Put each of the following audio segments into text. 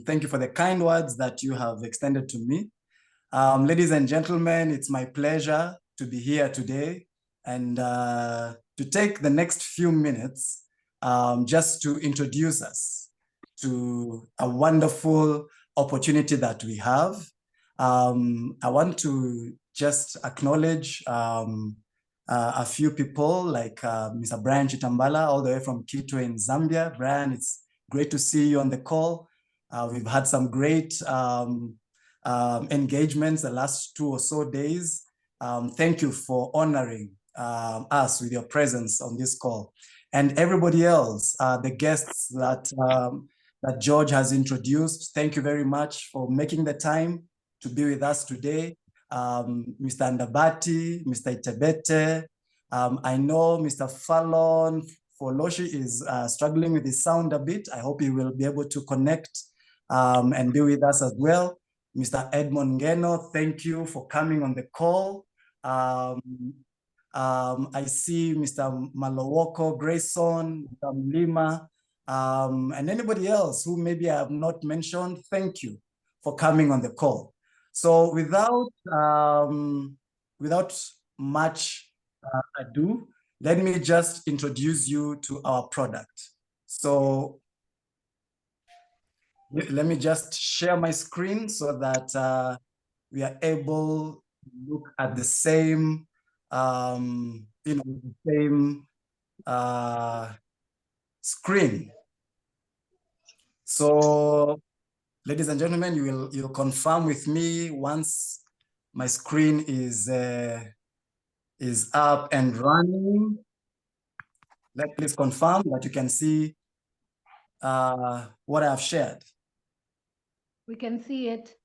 Thank you for the kind words that you have extended to me. Ladies and gentlemen, it's my pleasure to be here today and to take the next few minutes just to introduce us to a wonderful opportunity that we have. I want to just acknowledge a few people like Mr. Brian Chitambala, all the way from Kitwe in Zambia. Brian, it's great to see you on the call. We've had some great engagements the last 2 or so days. Thank you for honoring us with your presence on this call. And everybody else, the guests that George has introduced, thank you very much for making the time to be with us today. Mr. Ndabati, Mr. Itebete. I know Mr. Fallon Foloshi is struggling with his sound a bit. I hope he will be able to connect and be with us as well. Mr. Edmond Ngeno, thank you for coming on the call. I see Mr. Malowoko Grayson, Mr. Lima, and anybody else who maybe I have not mentioned, thank you for coming on the call. So without much ado, let me just introduce you to our product. So let me just share my screen so that we are able to look at the same, screen. So, ladies and gentlemen, you'll confirm with me once my screen is up and running. Please confirm that you can see what I have shared. We can see it.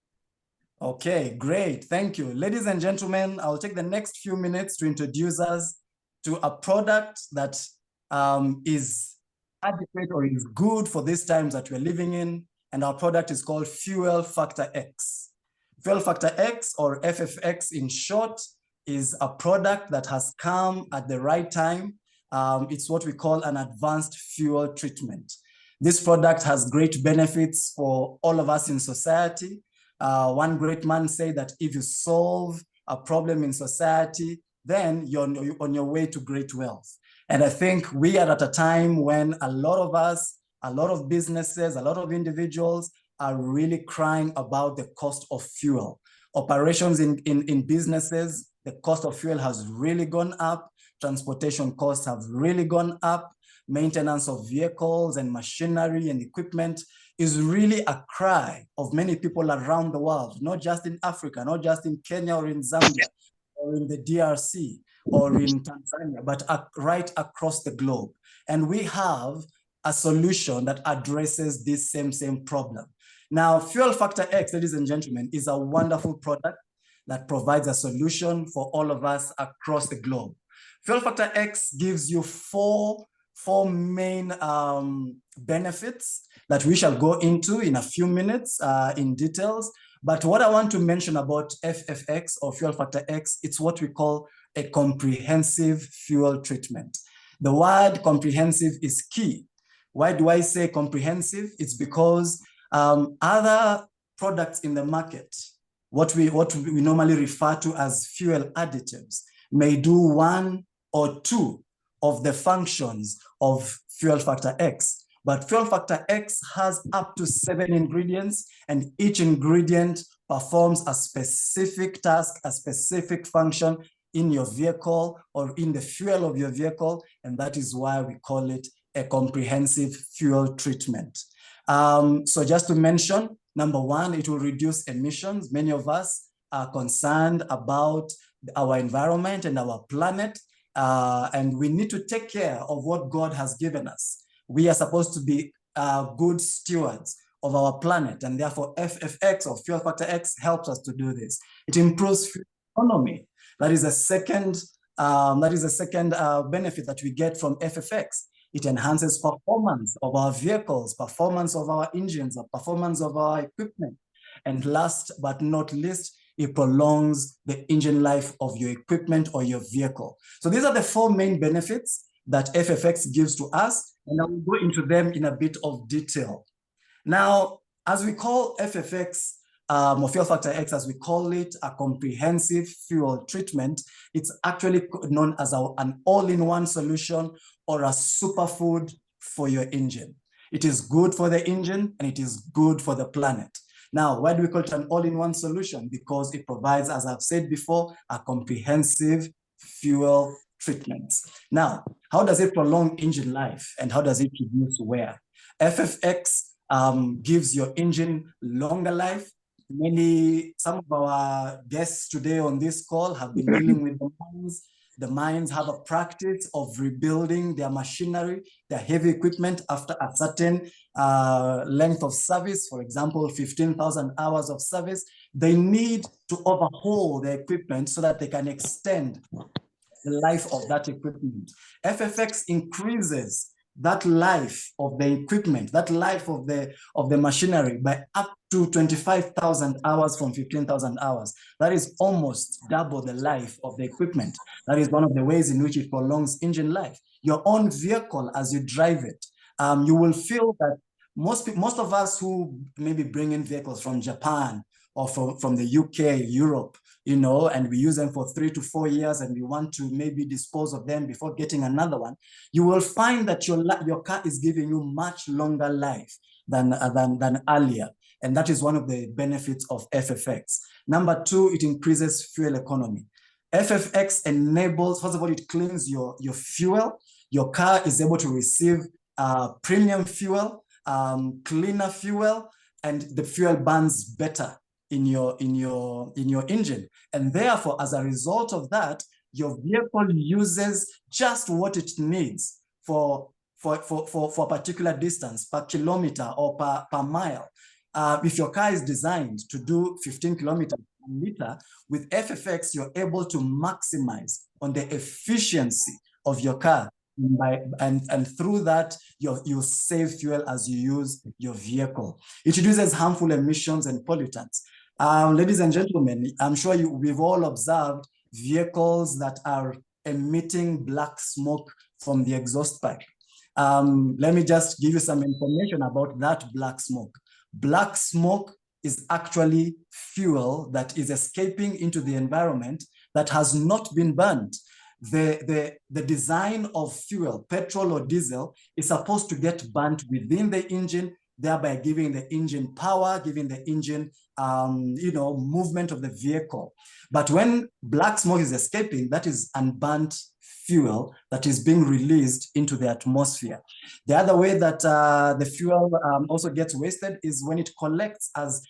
Okay, great. Thank you. Ladies and gentlemen, I'll take the next few minutes to introduce us to a product that is adequate or is good for these times that we're living in. And our product is called Fuel Factor X. Fuel Factor X, or FFX in short, is a product that has come at the right time. It's what we call an advanced fuel treatment. This product has great benefits for all of us in society. One great man said that if you solve a problem in society, then you're on your way to great wealth. And I think we are at a time when a lot of us, a lot of businesses, a lot of individuals are really crying about the cost of fuel. Operations in businesses, the cost of fuel has really gone up. Transportation costs have really gone up. Maintenance of vehicles and machinery and equipment is really a cry of many people around the world, not just in Africa, not just in Kenya or in Zambia or in the DRC or in Tanzania, but right across the globe. And we have a solution that addresses this same problem. Now, Fuel Factor X, ladies and gentlemen, is a wonderful product that provides a solution for all of us across the globe. Fuel Factor X gives you four main benefits that we shall go into in a few minutes in details. But what I want to mention about FFX or Fuel Factor X, it's what we call a comprehensive fuel treatment. The word comprehensive is key. Why do I say comprehensive? It's because other products in the market, what we normally refer to as fuel additives, may do one or two of the functions of Fuel Factor X. But Fuel Factor X has up to 7 ingredients, and each ingredient performs a specific task, a specific function in your vehicle or in the fuel of your vehicle, and that is why we call it a comprehensive fuel treatment. So just to mention, number one, it will reduce emissions. Many of us are concerned about our environment and our planet, and we need to take care of what God has given us. We are supposed to be good stewards of our planet, and therefore FFX or Fuel Factor X helps us to do this. It improves fuel economy. That is a second benefit that we get from FFX. It enhances performance of our vehicles, performance of our engines, performance of our equipment. And last but not least, it prolongs the engine life of your equipment or your vehicle. So these are the 4 main benefits that FFX gives to us, and I will go into them in a bit of detail. Now, As we call FFX, or fuel factor X, as we call it, a comprehensive fuel treatment, it's actually known as an all-in-one solution or a superfood for your engine. It is good for the engine and it is good for the planet. Now, why do we call it an all-in-one solution? Because it provides, as I've said before, a comprehensive fuel treatment. Now, how does it prolong engine life and how does it reduce wear? FFX gives your engine longer life. Some of our guests today on this call have been dealing with the mines. The mines have a practice of rebuilding their machinery, their heavy equipment after a certain length of service, for example, 15,000 hours of service. They need to overhaul their equipment so that they can extend the life of that equipment. FFX increases that life of the equipment, that life of the machinery by up to 25,000 hours from 15,000 hours. That is almost double the life of the equipment. That is one of the ways in which it prolongs engine life. Your own vehicle, as you drive it, you will feel that most of us who maybe bring in vehicles from Japan or from the UK, Europe, and we use them for 3 to 4 years and we want to maybe dispose of them before getting another one, you will find that your car is giving you much longer life than earlier. And that is one of the benefits of FFX. Number 2, it increases fuel economy. FFX enables, first of all, it cleans your fuel. Your car is able to receive premium fuel, cleaner fuel, and the fuel burns better in your engine. And therefore, as a result of that, your vehicle uses just what it needs for a particular distance, per kilometer or per mile. If your car is designed to do 15 kilometers per liter, with FFX, you're able to maximize on the efficiency of your car. And through that, you save fuel as you use your vehicle. It reduces harmful emissions and pollutants. Ladies and gentlemen, I'm sure we've all observed vehicles that are emitting black smoke from the exhaust pipe. Let me just give you some information about that black smoke. Black smoke is actually fuel that is escaping into the environment that has not been burned. The design of fuel, petrol or diesel, is supposed to get burnt within the engine, thereby giving the engine power, giving the engine movement of the vehicle. But when black smoke is escaping, that is unburnt fuel that is being released into the atmosphere. The other way that the fuel also gets wasted is when it collects as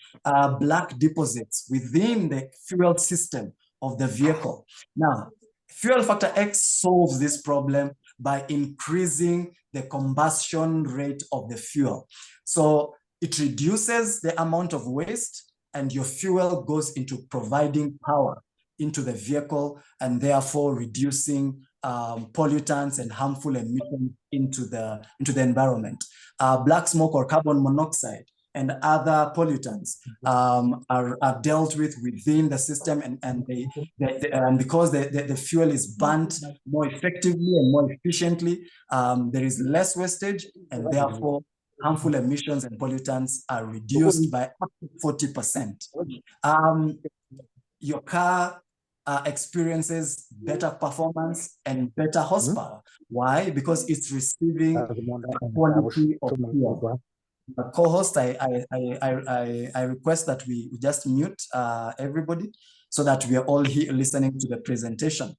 black deposits within the fuel system of the vehicle. Now, Fuel Factor X solves this problem by increasing the combustion rate of the fuel. So it reduces the amount of waste and your fuel goes into providing power into the vehicle and therefore reducing pollutants and harmful emissions into the environment. Black smoke or carbon monoxide and other pollutants are dealt with within the system, and because the fuel is burnt more effectively and more efficiently, there is less wastage, and therefore harmful emissions and pollutants are reduced by up to 40%. Your car experiences better performance and better horsepower. Why? Because it's receiving quality of fuel. Co-host, I request that we just mute everybody so that we are all here listening to the presentation.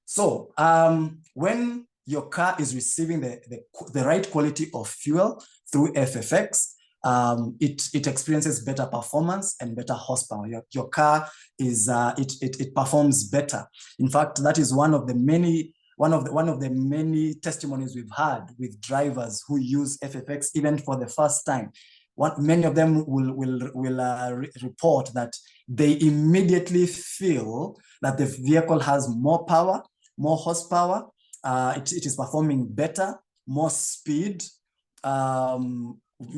So when your car is receiving the right quality of fuel through FFX, it experiences better performance and better horsepower. Your car is it performs better. In fact, that is one of the many testimonies we've had with drivers who use FFX even for the first time. Many of them will report that they immediately feel that the vehicle has more power, more horsepower. It is performing better, more speed,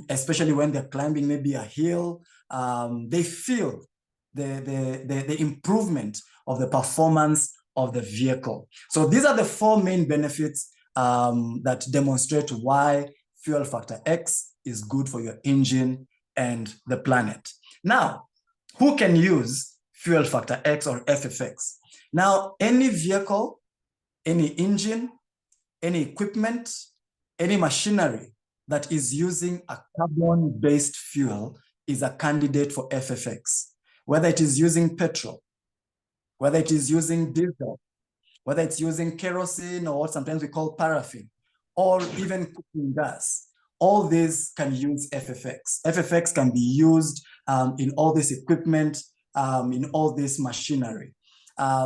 especially when they're climbing maybe a hill. They feel the improvement of the performance of the vehicle. So these are the 4 main benefits that demonstrate why Fuel Factor X is good for your engine and the planet. Now, who can use fuel factor X or FFX? Now, any vehicle, any engine, any equipment, any machinery that is using a carbon-based fuel is a candidate for FFX. Whether it is using petrol, whether it is using diesel, whether it's using kerosene or what sometimes we call paraffin, or even cooking gas, all these can use FFX. FFX can be used in all this equipment, in all this machinery.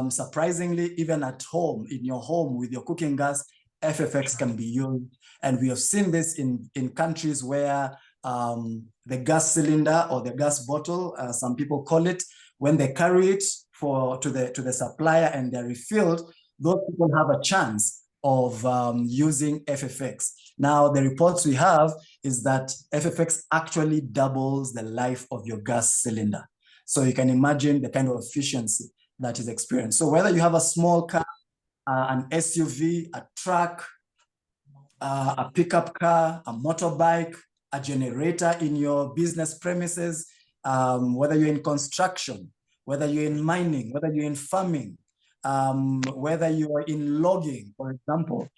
Surprisingly, even at home, in your home with your cooking gas, FFX can be used. And we have seen this in countries where the gas cylinder or the gas bottle, some people call it, when they carry it to the supplier and they're refilled, those people have a chance of using FFX. Now, the reports we have is that FFX actually doubles the life of your gas cylinder. So you can imagine the kind of efficiency that is experienced. So whether you have a small car, an SUV, a truck, a pickup car, a motorbike, a generator in your business premises, whether you're in construction, whether you're in mining, whether you're in farming, whether you are in logging, for example,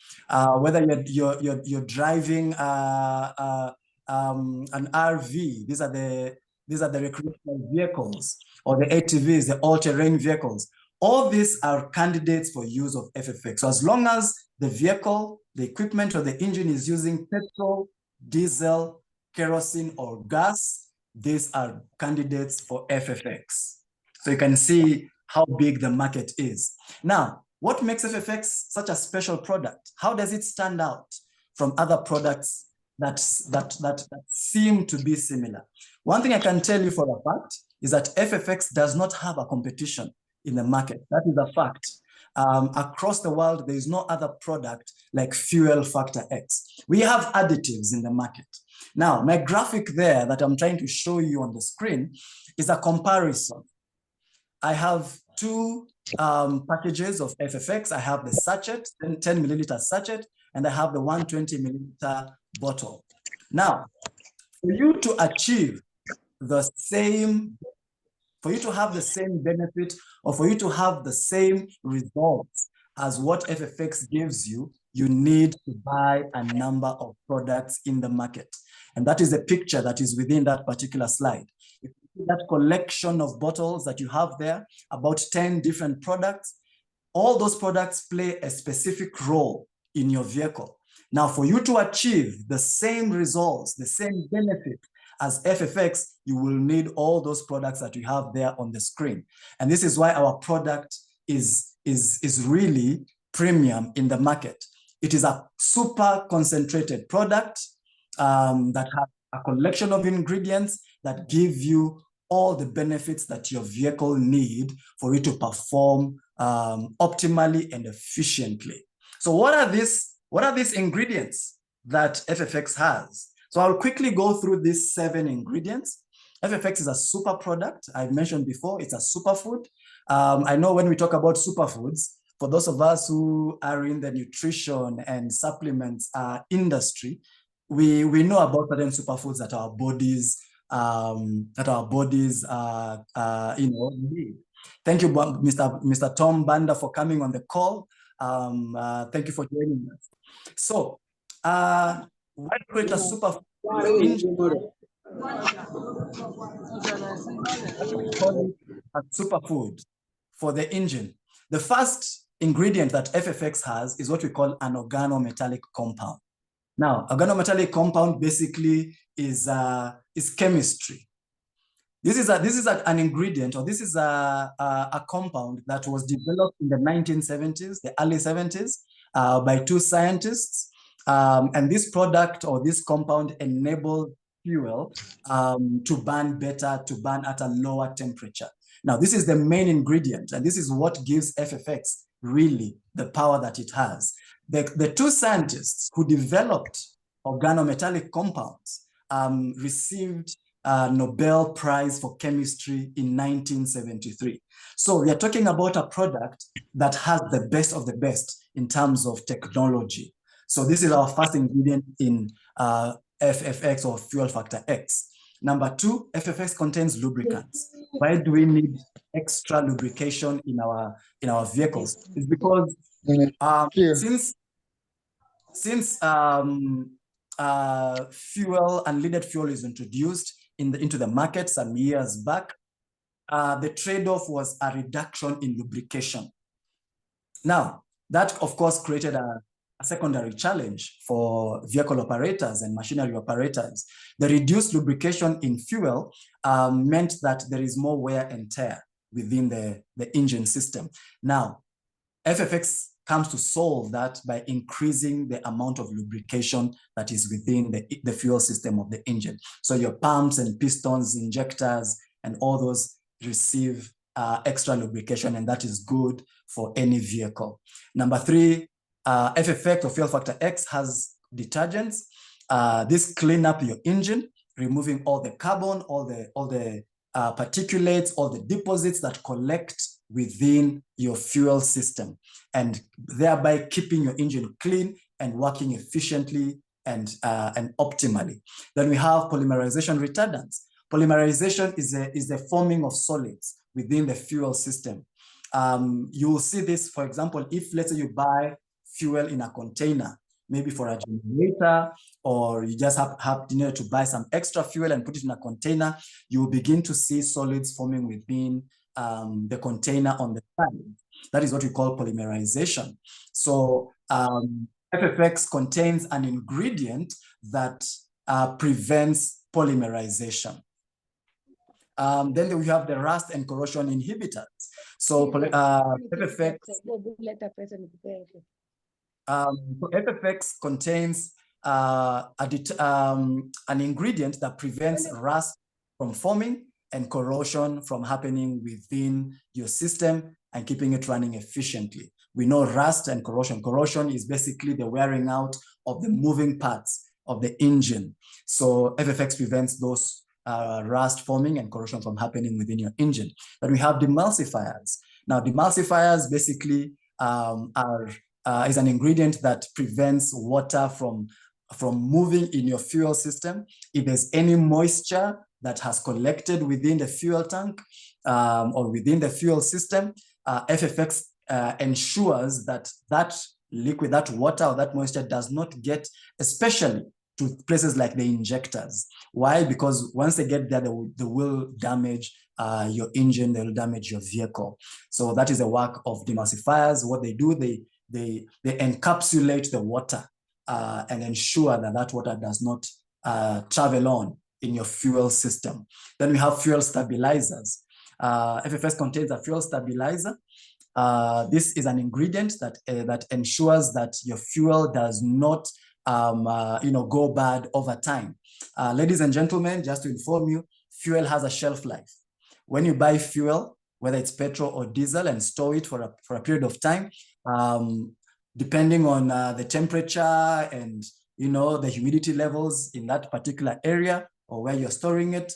whether you're driving an RV. These are the recreational vehicles, or the ATVs, the all-terrain vehicles. All these are candidates for use of FFX. So as long as the vehicle, the equipment, or the engine is using petrol, diesel, kerosene, or gas, these are candidates for FFX. So you can see how big the market is. Now, what makes FFX such a special product? How does it stand out from other products that seem to be similar? One thing I can tell you for a fact is that FFX does not have a competition in the market. That is a fact. Across the world, there is no other product like Fuel Factor X. We have additives in the market. Now, my graphic there that I'm trying to show you on the screen is a comparison. I have two packages of FFX. I have the sachet, 10 milliliter sachet, and I have the 120 milliliter bottle. Now, for you to achieve the same, for you to have the same benefit, or for you to have the same results as what FFX gives you, you need to buy a number of products in the market. And that is the picture that is within that particular slide. If you see that collection of bottles that you have there, about 10 different products, all those products play a specific role in your vehicle. Now, for you to achieve the same results, the same benefit as FFX, you will need all those products that you have there on the screen. And this is why our product is really premium in the market. It is a super concentrated product that has a collection of ingredients that give you all the benefits that your vehicle need for it to perform optimally and efficiently. So what are these ingredients that FFX has? So I'll quickly go through these 7 ingredients. FFX is a super product. I've mentioned before, it's a superfood. I know when we talk about superfoods, for those of us who are in the nutrition and supplements industry, we know about certain superfoods that our bodies need. Thank you, Mr. Tom Banda, for coming on the call. Thank you for joining us. So, why create a superfood? A superfood for the engine. The first ingredient that FFX has is what we call an organometallic compound. Now, organometallic compound basically is chemistry. This is an ingredient, or this is a compound that was developed in the 1970s, the early 70s, by 2 scientists. And this product, or this compound, enabled fuel to burn better, to burn at a lower temperature. Now, this is the main ingredient, and this is what gives FFX really the power that it has. The 2 scientists who developed organometallic compounds received a Nobel Prize for Chemistry in 1973. So we are talking about a product that has the best of the best in terms of technology. So this is our first ingredient in FFX, or Fuel Factor X. Number two, FFX contains lubricants. Why do we need extra lubrication in our vehicles? It's because since fuel, unleaded fuel, is introduced into the market some years back, the trade-off was a reduction in lubrication. Now, that of course created a secondary challenge for vehicle operators and machinery operators. The reduced lubrication in fuel meant that there is more wear and tear within the engine system. Now, FFX comes to solve that by increasing the amount of lubrication that is within the fuel system of the engine. So your pumps and pistons, injectors, and all those receive extra lubrication, and that is good for any vehicle. Number three, FFX or fuel factor X has detergents. This clean up your engine, removing all the carbon, all the particulates, all the deposits that collect within your fuel system, and thereby keeping your engine clean and working efficiently and optimally. Then we have polymerization retardants. Polymerization is the forming of solids within the fuel system. You will see this, for example, if let's say you buy fuel in a container, maybe for a generator, or you just have to buy some extra fuel and put it in a container, you will begin to see solids forming within the container on the side. That is what we call polymerization. So FFX contains an ingredient that prevents polymerization. Then we have the rust and corrosion inhibitors. So FFX contains an ingredient that prevents rust from forming and corrosion from happening within your system and keeping it running efficiently. We know rust and corrosion. Corrosion is basically the wearing out of the moving parts of the engine. So FFX prevents those rust forming and corrosion from happening within your engine. Then we have demulsifiers. Now, demulsifiers basically is an ingredient that prevents water from moving in your fuel system. If there's any moisture that has collected within the fuel tank or within the fuel system, FFX ensures that that liquid, that water or that moisture does not get, especially to places like the injectors. Why? Because once they get there, they will damage your engine, they will damage your vehicle. So that is the work of demulsifiers. What they do, they encapsulate the water and ensure that that water does not travel on in your fuel system. Then we have fuel stabilizers. FFX contains a fuel stabilizer. This is an ingredient that ensures that your fuel does not go bad over time. Ladies and gentlemen, just to inform you, fuel has a shelf life. When you buy fuel, whether it's petrol or diesel, and store it for a period of time, depending on the temperature and the humidity levels in that particular area or where you're storing it,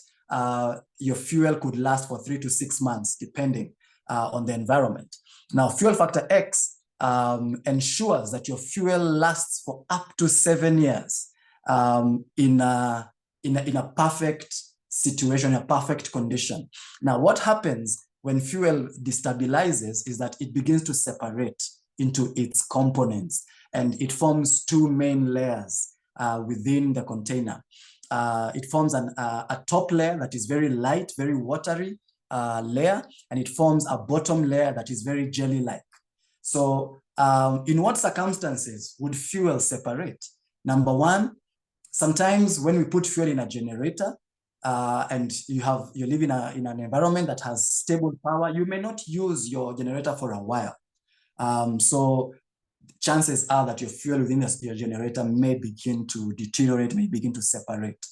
your fuel could last for 3 to 6 months, depending on the environment. Now, fuel factor X ensures that your fuel lasts for up to 7 years in a perfect situation, a perfect condition. Now, what happens when fuel destabilizes is that it begins to separate into its components, and it forms 2 main layers within the container. It forms a top layer that is very light, very watery layer, and it forms a bottom layer that is very jelly-like. So in what circumstances would fuel separate? Number one, sometimes when we put fuel in a generator and you live in an environment that has stable power, you may not use your generator for a while. So chances are that your fuel within your generator may begin to deteriorate, may begin to separate.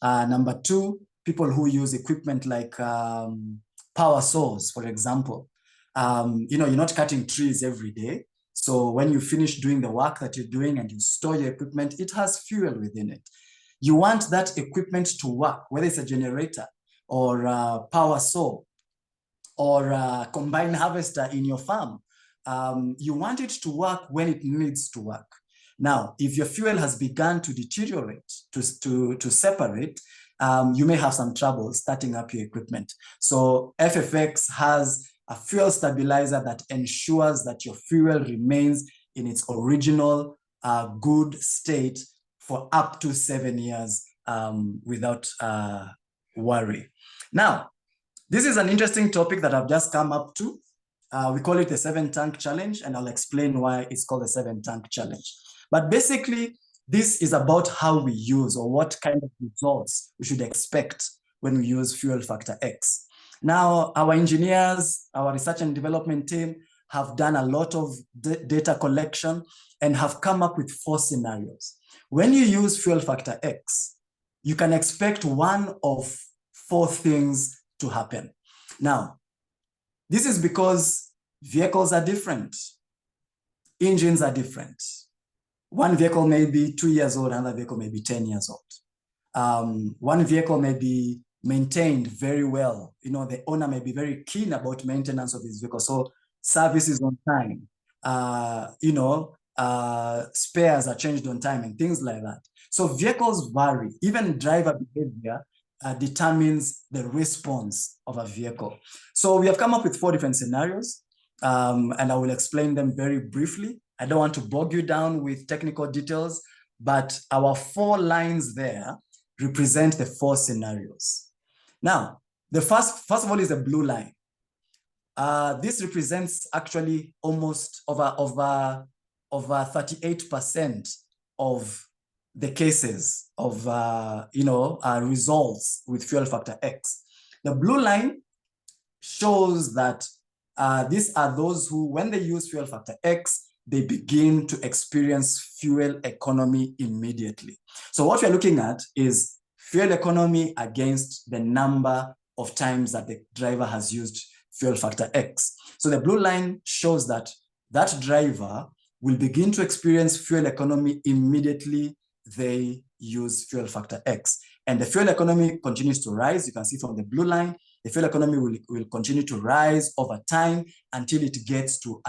Number two, people who use equipment like power saws, for example, you're not cutting trees every day. So when you finish doing the work that you're doing and you store your equipment, it has fuel within it. You want that equipment to work, whether it's a generator or a power saw or a combine harvester in your farm. You want it to work when it needs to work. Now, if your fuel has begun to deteriorate, to separate, you may have some trouble starting up your equipment. So FFX has a fuel stabilizer that ensures that your fuel remains in its original good state for up to 7 years without worry. Now, this is an interesting topic that I've just come up to. We call it the 7-tank challenge, and I'll explain why it's called the 7-tank challenge. But basically, this is about how we use or what kind of results we should expect when we use fuel factor X. Now, our engineers, our research and development team have done a lot of data collection and have come up with 4 scenarios. When you use fuel factor X, you can expect one of 4 things to happen. Now, this is because vehicles are different. Engines are different. One vehicle may be 2 years old, another vehicle may be 10 years old. One vehicle may be maintained very well. You know, the owner may be very keen about maintenance of his vehicle. So service is on time. Spares are changed on time and things like that. So vehicles vary. Even driver behavior determines the response of a vehicle. So we have come up with 4 different scenarios, and I will explain them very briefly. I don't want to bog you down with technical details, but our 4 lines there represent the 4 scenarios. Now, the first of all is the blue line. This represents actually almost over 38% of the cases of results with fuel factor X. The blue line shows that these are those who, when they use fuel factor X, they begin to experience fuel economy immediately. So what we're looking at is fuel economy against the number of times that the driver has used fuel factor X. So the blue line shows that that driver will begin to experience fuel economy immediately they use fuel factor X. And the fuel economy continues to rise. You can see from the blue line, the fuel economy will continue to rise over time until it gets to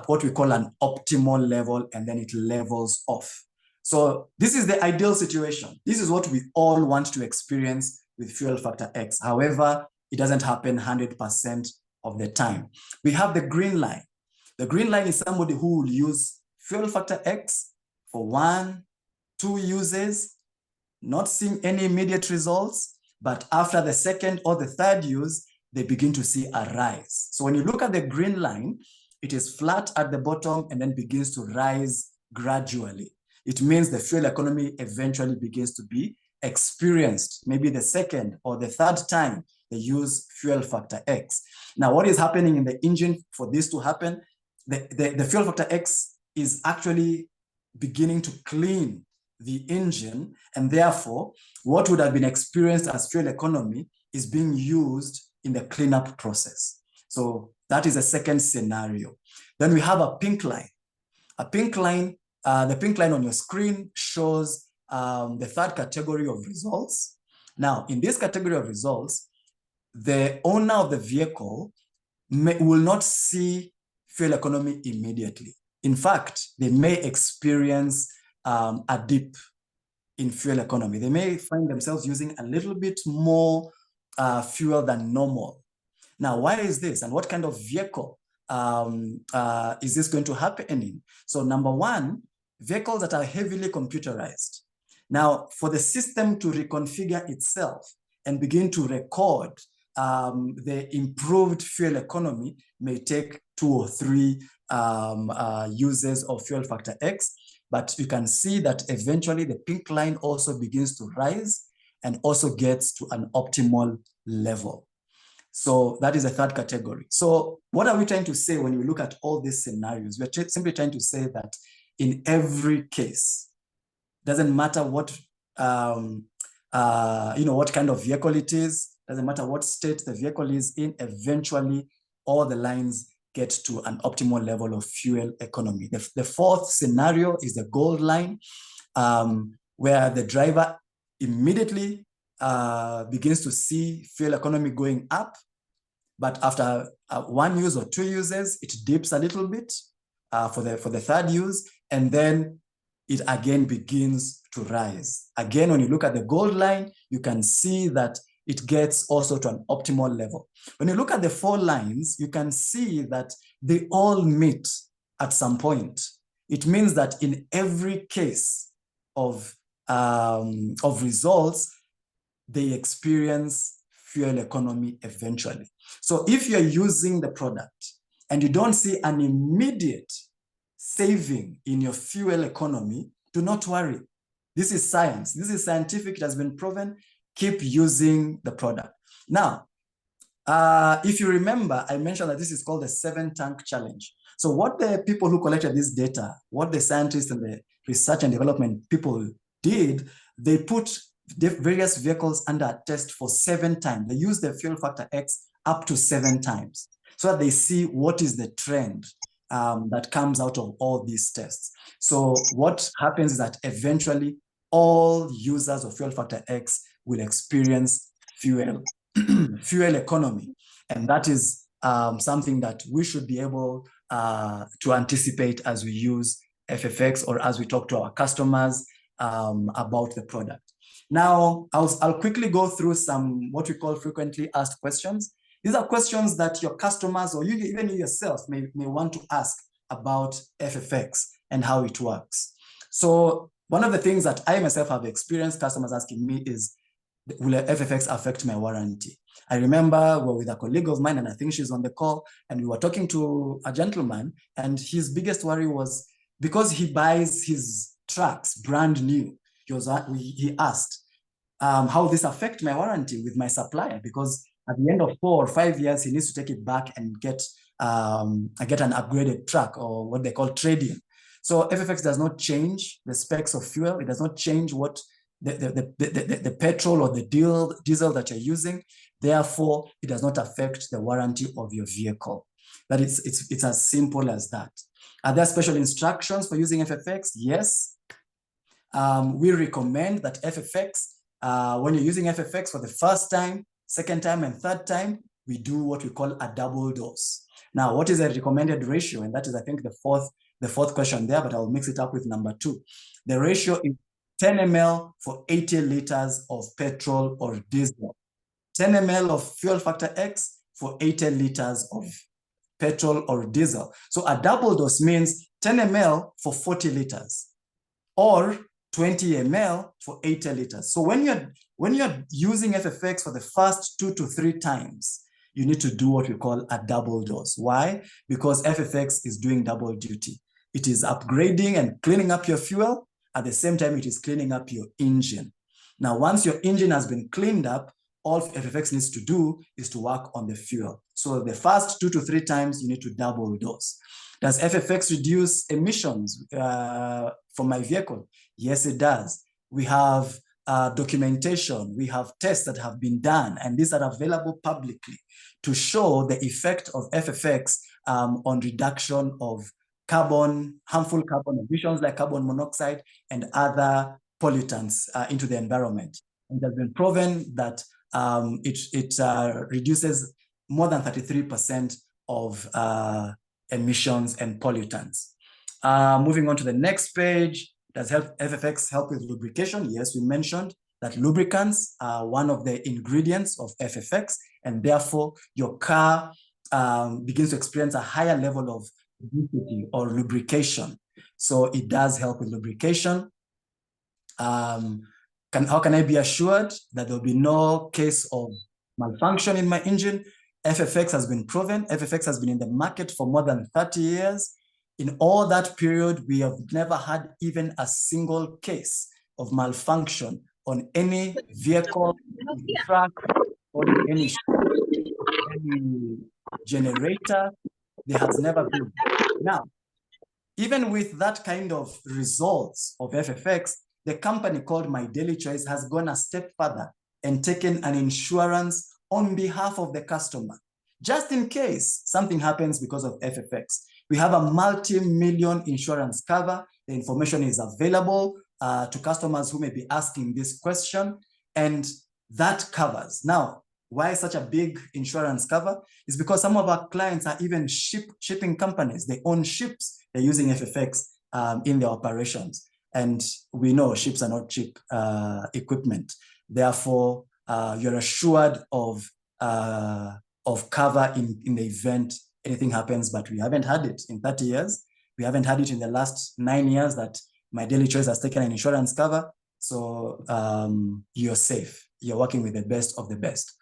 what we call an optimal level, and then it levels off. So this is the ideal situation. This is what we all want to experience with fuel factor X. However, it doesn't happen 100% of the time. We have the green line. The green line is somebody who will use fuel factor X for 1, 2 uses, not seeing any immediate results, but after the second or the third use, they begin to see a rise. So when you look at the green line, it is flat at the bottom and then begins to rise gradually. It means the fuel economy eventually begins to be experienced, maybe the second or the third time they use fuel factor X. Now, what is happening in the engine for this to happen? The fuel factor X is actually beginning to clean the engine, and therefore, what would have been experienced as fuel economy is being used in the cleanup process. So that is a second scenario. Then we have a pink line. A pink line, the pink line on your screen shows the third category of results. Now, in this category of results, the owner of the vehicle will not see fuel economy immediately. In fact, they may experience a dip in fuel economy. They may find themselves using a little bit more fuel than normal. Now, why is this? And what kind of vehicle is this going to happen in? So number one, vehicles that are heavily computerized. Now, for the system to reconfigure itself and begin to record the improved fuel economy may take 2 or 3 uses of fuel factor X. But you can see that eventually the pink line also begins to rise and also gets to an optimal level. So that is the third category. So what are we trying to say when we look at all these scenarios? We're simply trying to say that in every case, doesn't matter what, what kind of vehicle it is, doesn't matter what state the vehicle is in, eventually all the lines get to an optimal level of fuel economy. The fourth scenario is the gold line, where the driver immediately begins to see fuel economy going up, but after 1 use or 2 uses, it dips a little bit for the third use, and then it again begins to rise. Again, when you look at the gold line, you can see that it gets also to an optimal level. When you look at the 4 lines, you can see that they all meet at some point. It means that in every case of results, they experience fuel economy eventually. So if you're using the product and you don't see an immediate saving in your fuel economy, do not worry. This is science. This is scientific. It has been proven. Keep using the product. Now, if you remember, I mentioned that this is called the 7-tank challenge. So what the people who collected this data, what the scientists and the research and development people did, they put various vehicles under test for 7 times. They use the fuel factor X up to 7 times so that they see what is the trend that comes out of all these tests. So what happens is that eventually all users of fuel factor X will experience fuel economy. And that is something that we should be able to anticipate as we use FFX or as we talk to our customers about the product. Now, I'll quickly go through some what we call frequently asked questions. These are questions that your customers or even you yourself may want to ask about FFX and how it works. So one of the things that I myself have experienced customers asking me is, will FFX affect my warranty? I remember we were with a colleague of mine, and I think she's on the call, and we were talking to a gentleman, and his biggest worry was because he buys his trucks brand new, he asked, how this affect my warranty with my supplier, because at the end of 4 or 5 years, he needs to take it back and get an upgraded truck, or what they call trade-in. So FFX does not change the specs of fuel. It does not change what the petrol or the diesel that you're using. Therefore, it does not affect the warranty of your vehicle. That it's as simple as that. Are there special instructions for using FFX? Yes. We recommend that FFX, when you're using FFX for the first time, second time, and third time, we do what we call a double dose. Now, what is a recommended ratio? And that is, I think, the fourth question there, but I'll mix it up with number 2. The ratio is 10 ml for 80 liters of petrol or diesel. 10 ml of fuel factor X for 80 liters of petrol or diesel. So a double dose means 10 ml for 40 liters or 20 ml for 80 liters. So when you're using FFX for the first 2 to 3 times, you need to do what we call a double dose. Why? Because FFX is doing double duty. It is upgrading and cleaning up your fuel. At the same time, it is cleaning up your engine. Now, once your engine has been cleaned up, all FFX needs to do is to work on the fuel. So the first 2 to 3 times, you need to double dose. Does FFX reduce emissions from my vehicle? Yes, it does. We have documentation. We have tests that have been done, and these are available publicly to show the effect of FFX on reduction of harmful carbon emissions like carbon monoxide and other pollutants into the environment. And it has been proven that it reduces more than 33% of emissions and pollutants. Moving on to the next page, does FFX help with lubrication? Yes, we mentioned that lubricants are one of the ingredients of FFX, and therefore your car begins to experience a higher level of lubricity or lubrication. So it does help with lubrication. How can I be assured that there'll be no case of malfunction in my engine? FFX has been proven. FFX has been in the market for more than 30 years. In all that period, we have never had even a single case of malfunction on any vehicle, truck, or any generator. There has never been. Now, even with that kind of results of FFX, the company called My Daily Choice has gone a step further and taken an insurance on behalf of the customer, just in case something happens because of FFX. We have a multi-million insurance cover. The information is available to customers who may be asking this question, and that covers. Now, why such a big insurance cover? Is because some of our clients are even shipping companies. They own ships. They're using FFX in their operations. And we know ships are not cheap equipment. Therefore, you're assured of cover in the event anything happens, but we haven't had it in 30 years. We haven't had it in the last 9 years that My Daily Choice has taken an insurance cover. So you're safe. You're working with the best of the best.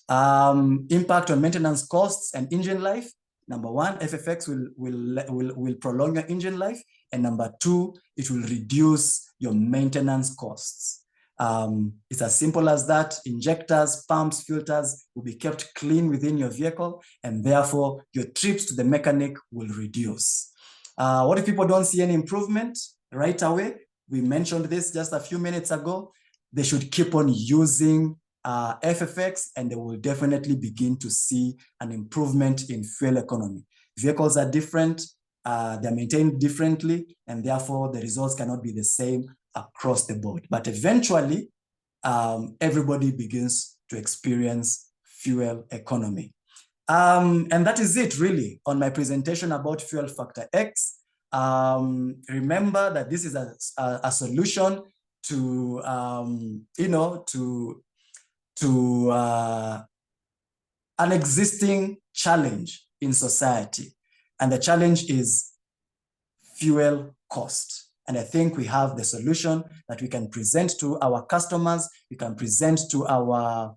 Impact on maintenance costs and engine life. Number one, FFX will prolong your engine life. And number two, it will reduce your maintenance costs. It's as simple as that. Injectors, pumps, filters will be kept clean within your vehicle, and therefore your trips to the mechanic will reduce. What if people don't see any improvement right away? We mentioned this just a few minutes ago. They should keep on using FFX, and they will definitely begin to see an improvement in fuel economy. Vehicles are different, they're maintained differently, and therefore the results cannot be the same across the board. But eventually, everybody begins to experience fuel economy. And that is it really on my presentation about Fuel Factor X. Remember that this is a solution to, to an existing challenge in society. And the challenge is fuel cost. And I think we have the solution that we can present to our customers, we can present to our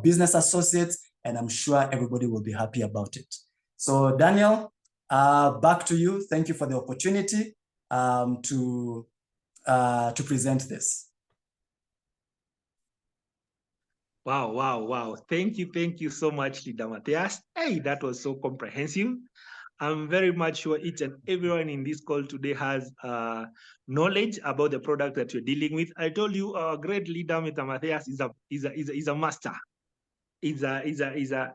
business associates, and I'm sure everybody will be happy about it. So Daniel, back to you. Thank you for the opportunity to present this. Wow. Thank you so much, Leader Matthias. Hey, that was so comprehensive. I'm very much sure each and everyone in this call today has knowledge about the product that you're dealing with. I told you our great leader, Mr. Matthias, is a master. Is a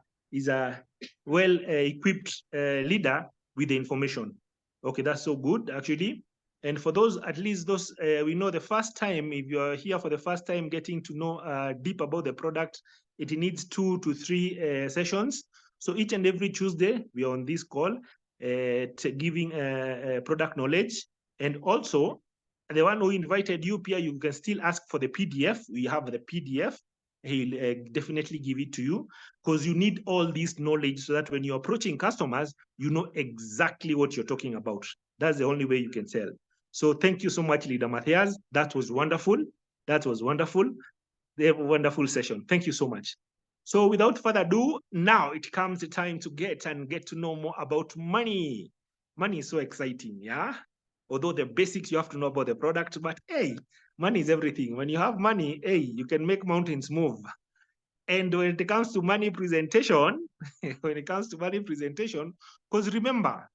well-equipped leader with the information. Okay, that's so good, actually. And for those, at least those, we know the first time, if you're here for the first time getting to know deep about the product, it needs 2 to 3 sessions. So each and every Tuesday, we are on this call giving product knowledge. And also, the one who invited you, Pierre, you can still ask for the PDF. We have the PDF. He'll definitely give it to you, because you need all this knowledge so that when you're approaching customers, you know exactly what you're talking about. That's the only way you can sell. So thank you so much, Leader Matthias. That was wonderful. They have a wonderful session. Thank you so much. So without further ado, now it comes the time to get to know more about money. Money is so exciting, yeah? Although the basics you have to know about the product, but hey, money is everything. When you have money, hey, you can make mountains move. And when it comes to money presentation, because remember,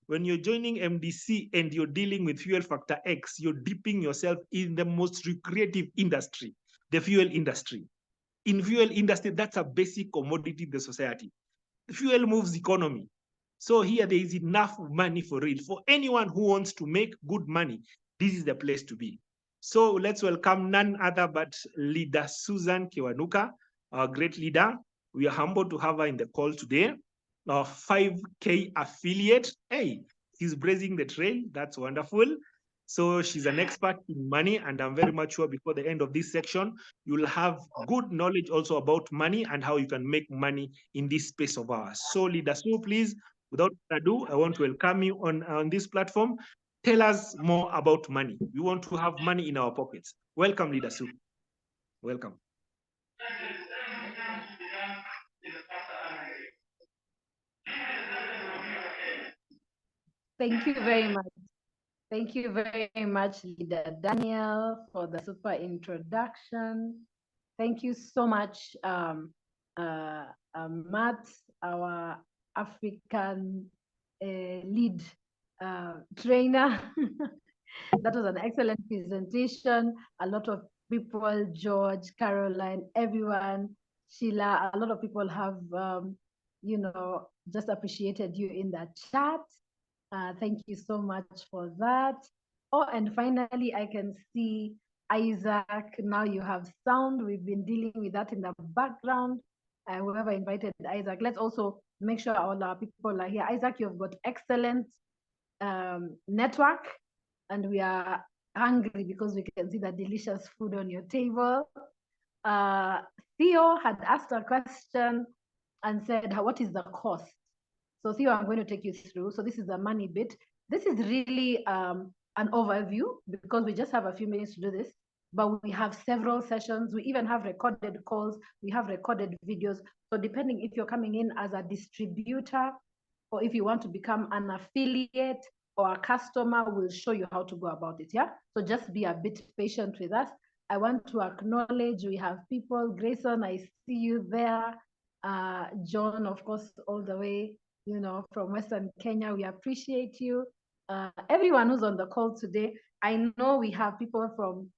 when you're joining MDC and you're dealing with Fuel Factor X, you're dipping yourself in the most lucrative industry, the fuel industry. In fuel industry, that's a basic commodity in the society. Fuel moves economy. So here there is enough money for real. For anyone who wants to make good money, this is the place to be. So let's welcome none other but Leader Susan Kiwanuka, our great leader. We are humbled to have her in the call today. Our 5K affiliate. Hey, she's blazing the trail. That's wonderful. So she's an expert in money, and I'm very much sure before the end of this section, you'll have good knowledge also about money and how you can make money in this space of ours. So Leader Sue, please, without further ado, I want to welcome you on this platform. Tell us more about money. We want to have money in our pockets. Welcome, Leader Sue. Welcome. Thank you very much. Thank you very much, Leader Daniel, for the super introduction. Thank you so much, Matt, our African lead trainer. That was an excellent presentation. A lot of people, George, Caroline, everyone, Sheila, a lot of people have, just appreciated you in the chat. Thank you so much for that. Oh, and finally, I can see Isaac. Now you have sound. We've been dealing with that in the background. Whoever invited Isaac, let's also make sure all our people are here. Isaac, you've got excellent network. and we are hungry because we can see the delicious food on your table. Theo had asked a question and said, what is the cost? So Theo, I'm going to take you through. So this is the money bit. This is really an overview because we just have a few minutes to do this, but we have several sessions. We even have recorded calls. We have recorded videos. So depending if you're coming in as a distributor or if you want to become an affiliate or a customer, we'll show you how to go about it, yeah? So just be a bit patient with us. I want to acknowledge we have people. Grayson, I see you there. John, of course, all the way, you know, from Western Kenya. We appreciate you. Everyone who's on the call today. I know we have people from,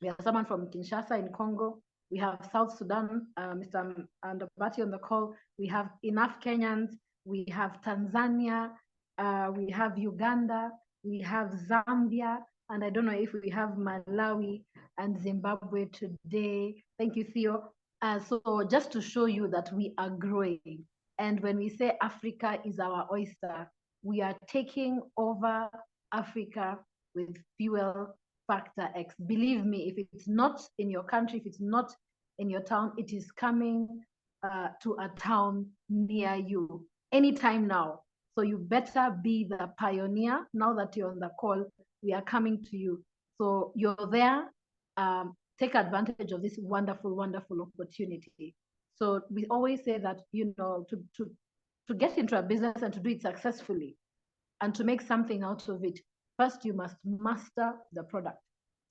we have someone from Kinshasa in Congo. We have South Sudan, Mr. Andabati on the call. We have enough Kenyans. We have Tanzania. We have Uganda. We have Zambia. And I don't know if we have Malawi and Zimbabwe today. Thank you, Theo. So just to show you that we are growing. And when we say Africa is our oyster, we are taking over Africa with Fuel Factor X. Believe me, if it's not in your country, if it's not in your town, it is coming to a town near you anytime now. So you better be the pioneer. Now that you're on the call, we are coming to you. So you're there. Take advantage of this wonderful, wonderful opportunity. So we always say that, you know, to get into a business and to do it successfully and to make something out of it, first you must master the product.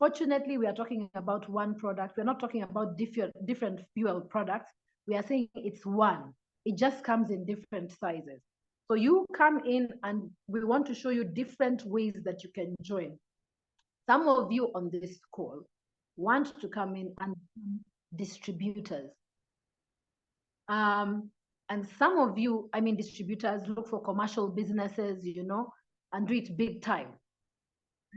Fortunately, we are talking about one product. We're not talking about different fuel products. We are saying it's one. It just comes in different sizes. So you come in and we want to show you different ways that you can join. Some of you on this call want to come in and become distributors. And some of you, I mean, distributors look for commercial businesses, you know, and do it big time.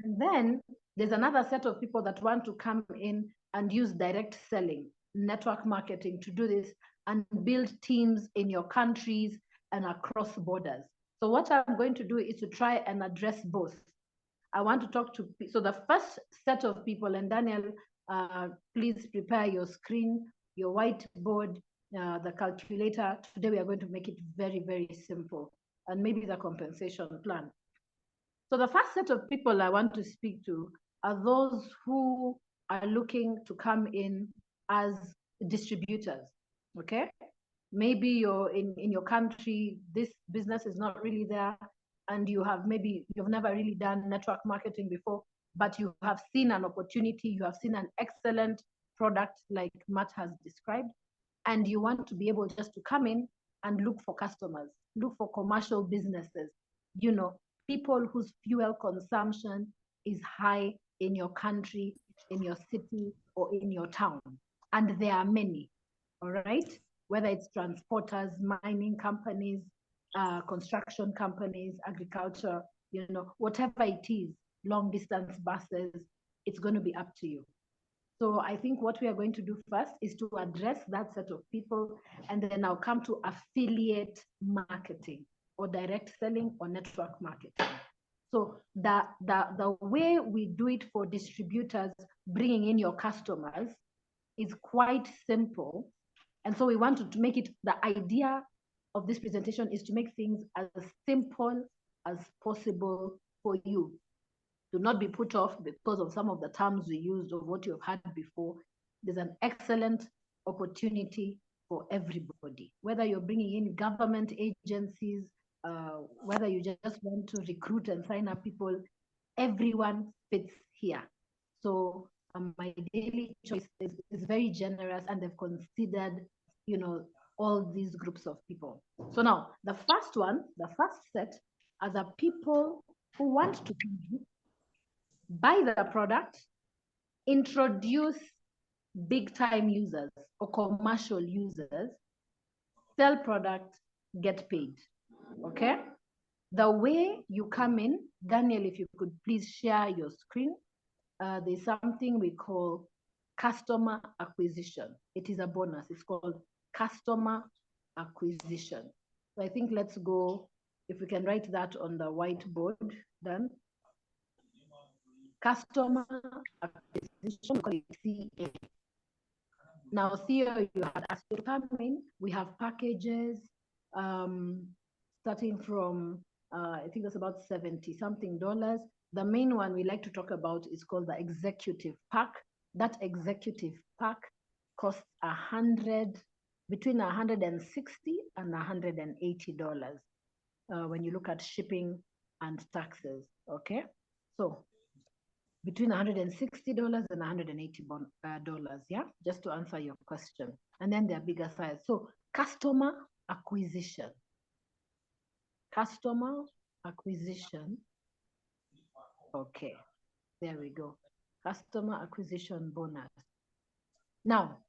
And then there's another set of people that want to come in and use direct selling, network marketing to do this and build teams in your countries and across borders. So what I'm going to do is to try and address both. I want to talk to, so the first set of people, and Daniel, please prepare your screen, your whiteboard, the calculator. Today we are going to make it very, very simple, and maybe the compensation plan. So the first set of people I want to speak to are those who are looking to come in as distributors, okay? Maybe you're in your country, this business is not really there, and you have maybe, you've never really done network marketing before, but you have seen an opportunity, you have seen an excellent product like Matt has described, and you want to be able just to come in and look for customers, look for commercial businesses, you know, people whose fuel consumption is high in your country, in your city, or in your town. And there are many, all right? Whether it's transporters, mining companies, construction companies, agriculture, you know, whatever it is, long distance buses, it's going to be up to you. So I think what we are going to do first is to address that set of people, and then I'll come to affiliate marketing or direct selling or network marketing. So the way we do it for distributors, bringing in your customers, is quite simple. And so we want to make it, the idea of this presentation is to make things as simple as possible for you. Do not be put off because of some of the terms we used or what you've had before. There's an excellent opportunity for everybody, whether you're bringing in government agencies, whether you just want to recruit and sign up people, everyone fits here. So my daily choice is very generous, and they've considered, you know, all these groups of people. So now the first one, the first set are the people who want to buy the product, introduce big time users or commercial users, sell product, get paid, okay? The way you come in, Daniel, if you could please share your screen, there's something we call customer acquisition. It is a bonus, it's called customer acquisition. So I think let's go, if we can write that on the whiteboard, Dan. customer acquisition, we call it CA. Now, Theo, you had asked to come in. We have packages starting from, I think that's about $70-something. The main one we like to talk about is called the executive pack. That executive pack costs between $160 and $180 when you look at shipping and taxes. Okay, so between $160 and $180, yeah, just to answer your question. And then they're bigger size. So customer acquisition. Customer acquisition. Okay, there we go. Customer acquisition bonus. Now,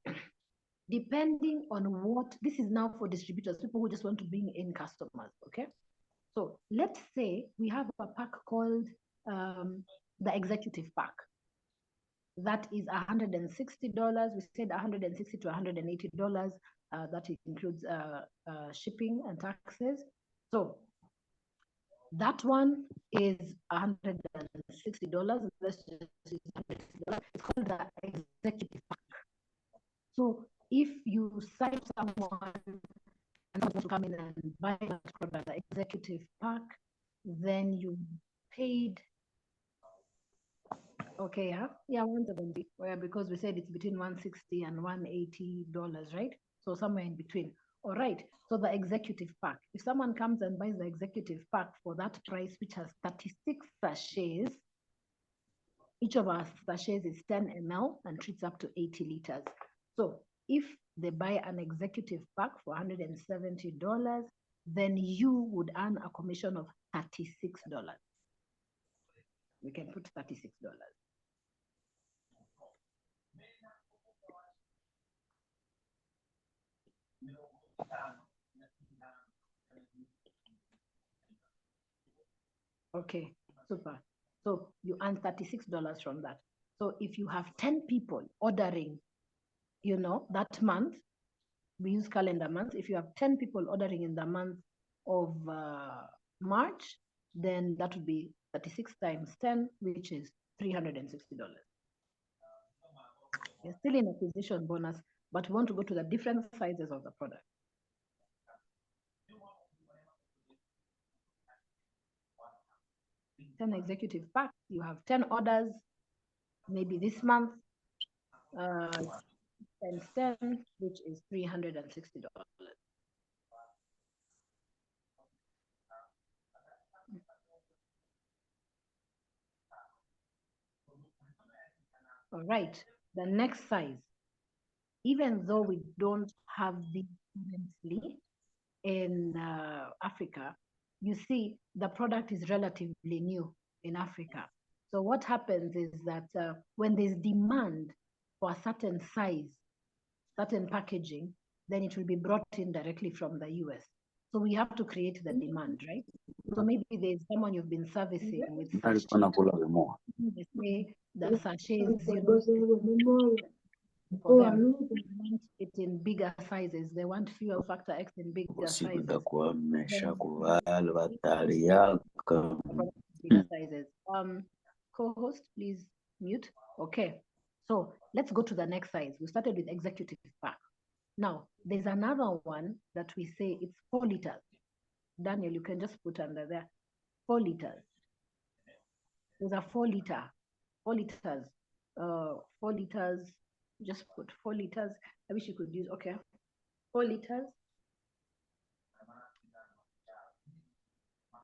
depending on what, this is now for distributors, people who just want to bring in customers, okay? So let's say we have a pack called the executive pack. That is $160. We said $160 to $180. That includes shipping and taxes. So that one is $160. Let's just use $160. It's called the executive pack. So if you cite someone and want to come in and buy that product, the executive pack, then you paid. Okay, yeah, 170. Well, because we said it's between $160 and $180, right? So somewhere in between. All right. So the executive pack. If someone comes and buys the executive pack for that price, which has 36 sachets, each of our sachets is 10 ml and treats up to 80 liters. So if they buy an executive pack for $170, then you would earn a commission of $36. We can put $36. Okay, super. So you earn $36 from that. So if you have 10 people ordering, you know, that month, we use calendar months. If you have 10 people ordering in the month of March, then that would be 36 times 10, which is $360. You're still in acquisition bonus, but we want to go to the different sizes of the product. Ten executive pack, you have 10 orders, maybe this month, times 10, which is $360. All right, the next size. Even though we don't have this currently in Africa, you see the product is relatively new in Africa. So what happens is that when there's demand for a certain size, certain packaging, then it will be brought in directly from the US. So we have to create the demand, right? So maybe there's someone you've been servicing with sachets. They say the sachets, you know, for them, they want it in bigger sizes. They want fuel factor X in bigger sizes. Bigger sizes. Co-host, please mute. Okay. So let's go to the next size. We started with executive pack. Now, there's another one that we say it's 4 liters. Daniel, you can just put under there 4 liters. There's a 4 liter, 4 liters, 4 liters. Just put 4 liters. I wish you could use, okay, 4 liters.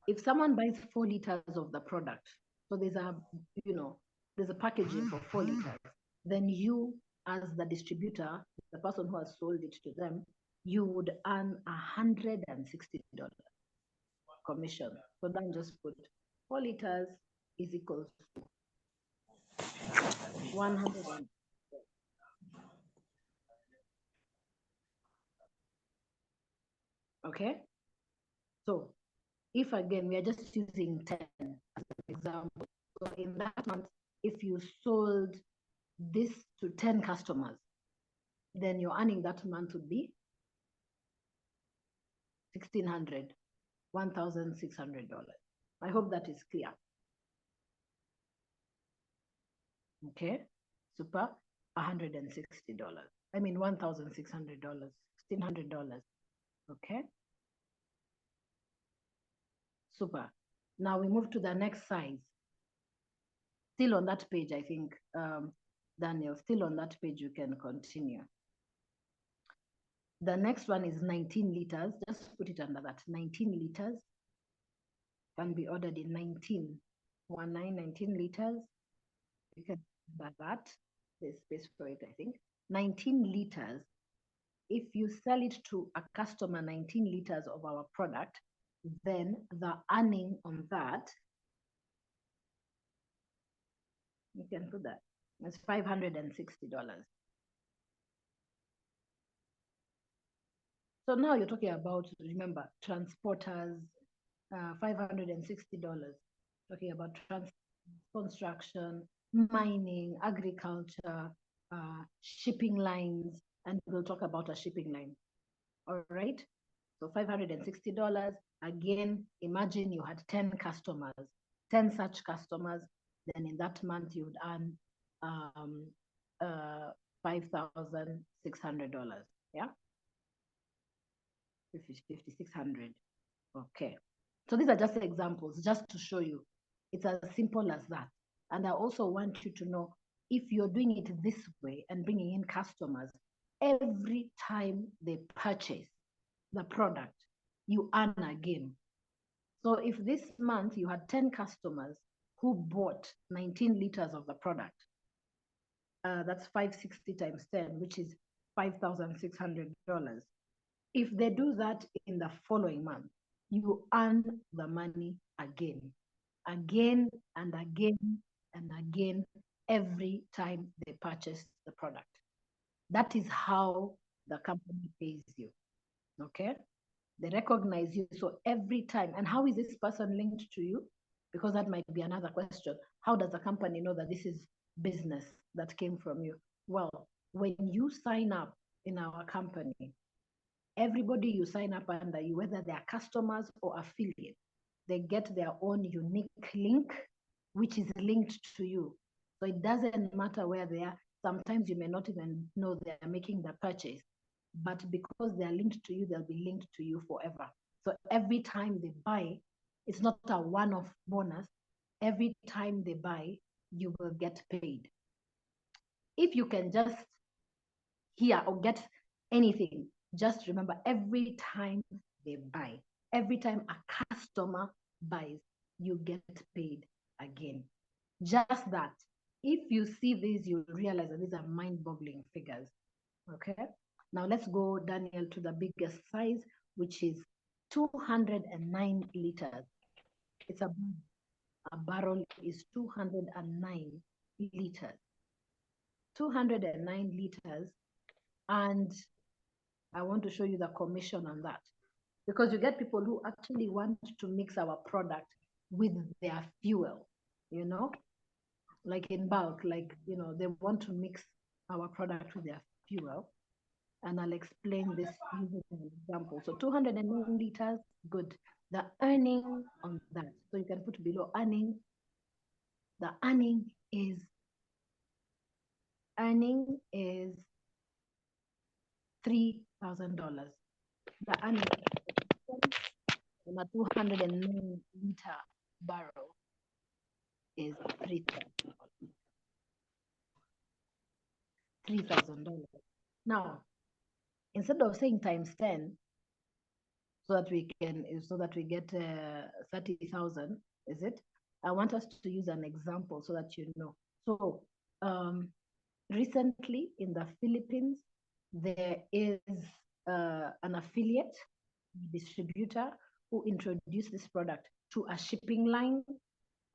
If someone buys 4 liters of the product, so there's a, you know, there's a packaging for 4 liters, then you, as the distributor, the person who has sold it to them, you would earn $160 commission. So then just put 4 liters is equal to 100. Okay, so if again we are just using 10 as an example, so in that month, if you sold this to 10 customers, then your earning that month would be $1,600, $1,600. I hope that is clear. Okay, super, $160. I mean, $1,600, $1,600. Okay, super. Now we move to the next size. Still on that page, I think, Daniel, still on that page, you can continue. The next one is 19 liters. Just put it under that. 19 liters can be ordered in 19 liters. You can buy that. There's space for it, I think. 19 liters. If you sell it to a customer, 19 liters of our product, then the earning on that, you can put that, it's $560. So now you're talking about, remember, transporters, $560. Talking about construction, mining, agriculture, shipping lines, and we'll talk about a shipping line. All right. So $560. Again, imagine you had 10 customers, 10 such customers. Then in that month you would earn $5,600. Yeah. 5,600. Okay. So these are just examples, just to show you. It's as simple as that. And I also want you to know, if you're doing it this way and bringing in customers, every time they purchase the product, you earn again. So if this month you had 10 customers who bought 19 liters of the product, that's 560 times 10, which is $5,600. If they do that in the following month, you earn the money again and again and again, every time they purchase the product. That is how the company pays you. Okay? They recognize you. So every time, and how is this person linked to you? Because that might be another question. How does the company know that this is business that came from you? Well, when you sign up in our company, everybody you sign up under you, whether they are customers or affiliates, they get their own unique link, which is linked to you. So it doesn't matter where they are. Sometimes you may not even know they're making the purchase, but because they're linked to you, they'll be linked to you forever. So every time they buy, it's not a one-off bonus. Every time they buy, you will get paid. If you can just hear or get anything, just remember, every time they buy, every time a customer buys, you get paid again. Just that. If you see these, you realize that these are mind-boggling figures. Okay. Now let's go, Daniel, to the biggest size, which is 209 liters. It's a barrel is 209 liters. 209 liters. And I want to show you the commission on that, because you get people who actually want to mix our product with their fuel, you know, like in bulk, like, you know, they want to mix our product with their fuel. And I'll explain this using an example. So 209 liters, good. The earning on that, so you can put below earning. The earning is $3,000. The earning on a 209 liter barrel is $3,000. Now, instead of saying times 10, so that we get 30,000, is it? I want us to use an example so that you know. So recently in the Philippines, there is an affiliate distributor who introduced this product to a shipping line,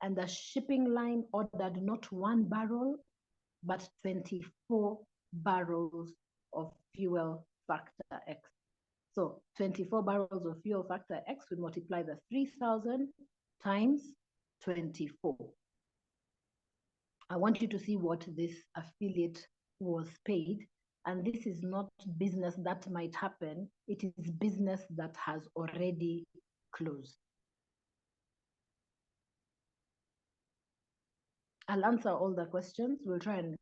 and the shipping line ordered not 1 barrel, but 24 barrels of fuel factor X. So 24 barrels of fuel factor X, we multiply the 3,000 times 24. I want you to see what this affiliate was paid. And this is not business that might happen. It is business that has already closed. I'll answer all the questions. We'll try and,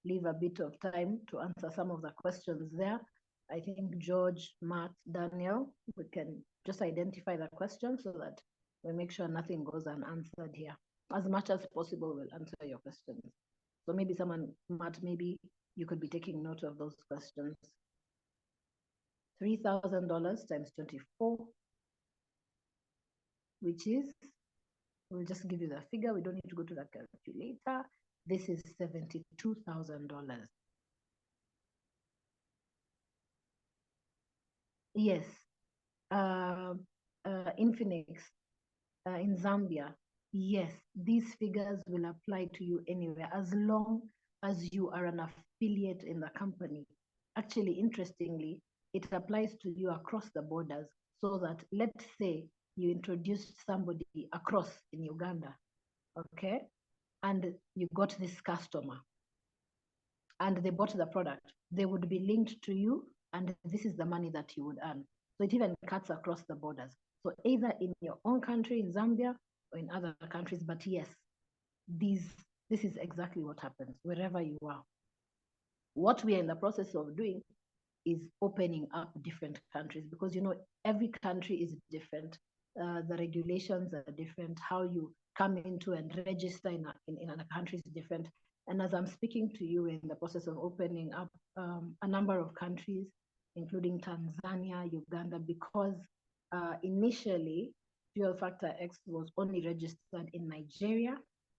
leave a bit of time to answer some of the questions there. I think George, Matt, Daniel, we can just identify the questions so that we make sure nothing goes unanswered here. As much as possible, we'll answer your questions. So maybe someone, Matt, maybe you could be taking note of those questions. $3,000 times 24, which is, we'll just give you the figure. We don't need to go to the calculator. This is $72,000. Yes, in Phoenix, in Zambia, yes, these figures will apply to you anywhere as long as you are an affiliate in the company. Actually, interestingly, it applies to you across the borders, so that let's say you introduced somebody across in Uganda, okay, and you got this customer and they bought the product, they would be linked to you, and this is the money that you would earn. So it even cuts across the borders. So either in your own country, in Zambia, or in other countries, but yes, this is exactly what happens wherever you are. What we are in the process of doing is opening up different countries, because every country is different. The regulations are different. How you come into and register in a country is different. And as I'm speaking to you, in the process of opening up a number of countries, including Tanzania, Uganda, because initially Fuel Factor X was only registered in Nigeria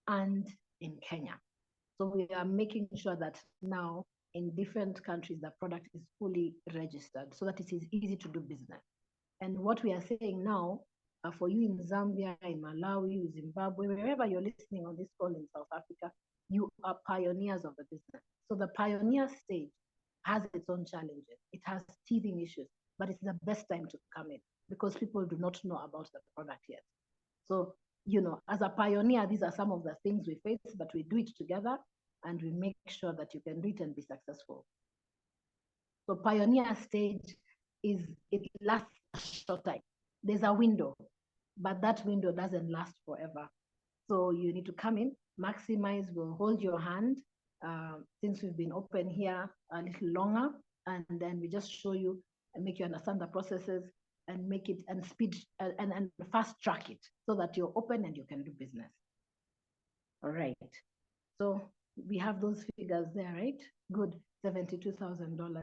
and in Kenya. So we are making sure that now in different countries, the product is fully registered so that it is easy to do business. And what we are saying now, for you in Zambia, in Malawi, Zimbabwe, wherever you're listening on this call in South Africa, you are pioneers of the business. So the pioneer stage has its own challenges. It has teething issues, but it's the best time to come in because people do not know about the product yet. So, as a pioneer, these are some of the things we face, but we do it together and we make sure that you can do it and be successful. So pioneer stage it lasts a short time. There's a window, but that window doesn't last forever. So you need to come in, maximize, we'll hold your hand since we've been open here a little longer, and then we just show you and make you understand the processes and make it and speed and fast track it so that you're open and you can do business. All right. So we have those figures there, right? Good, $72,000.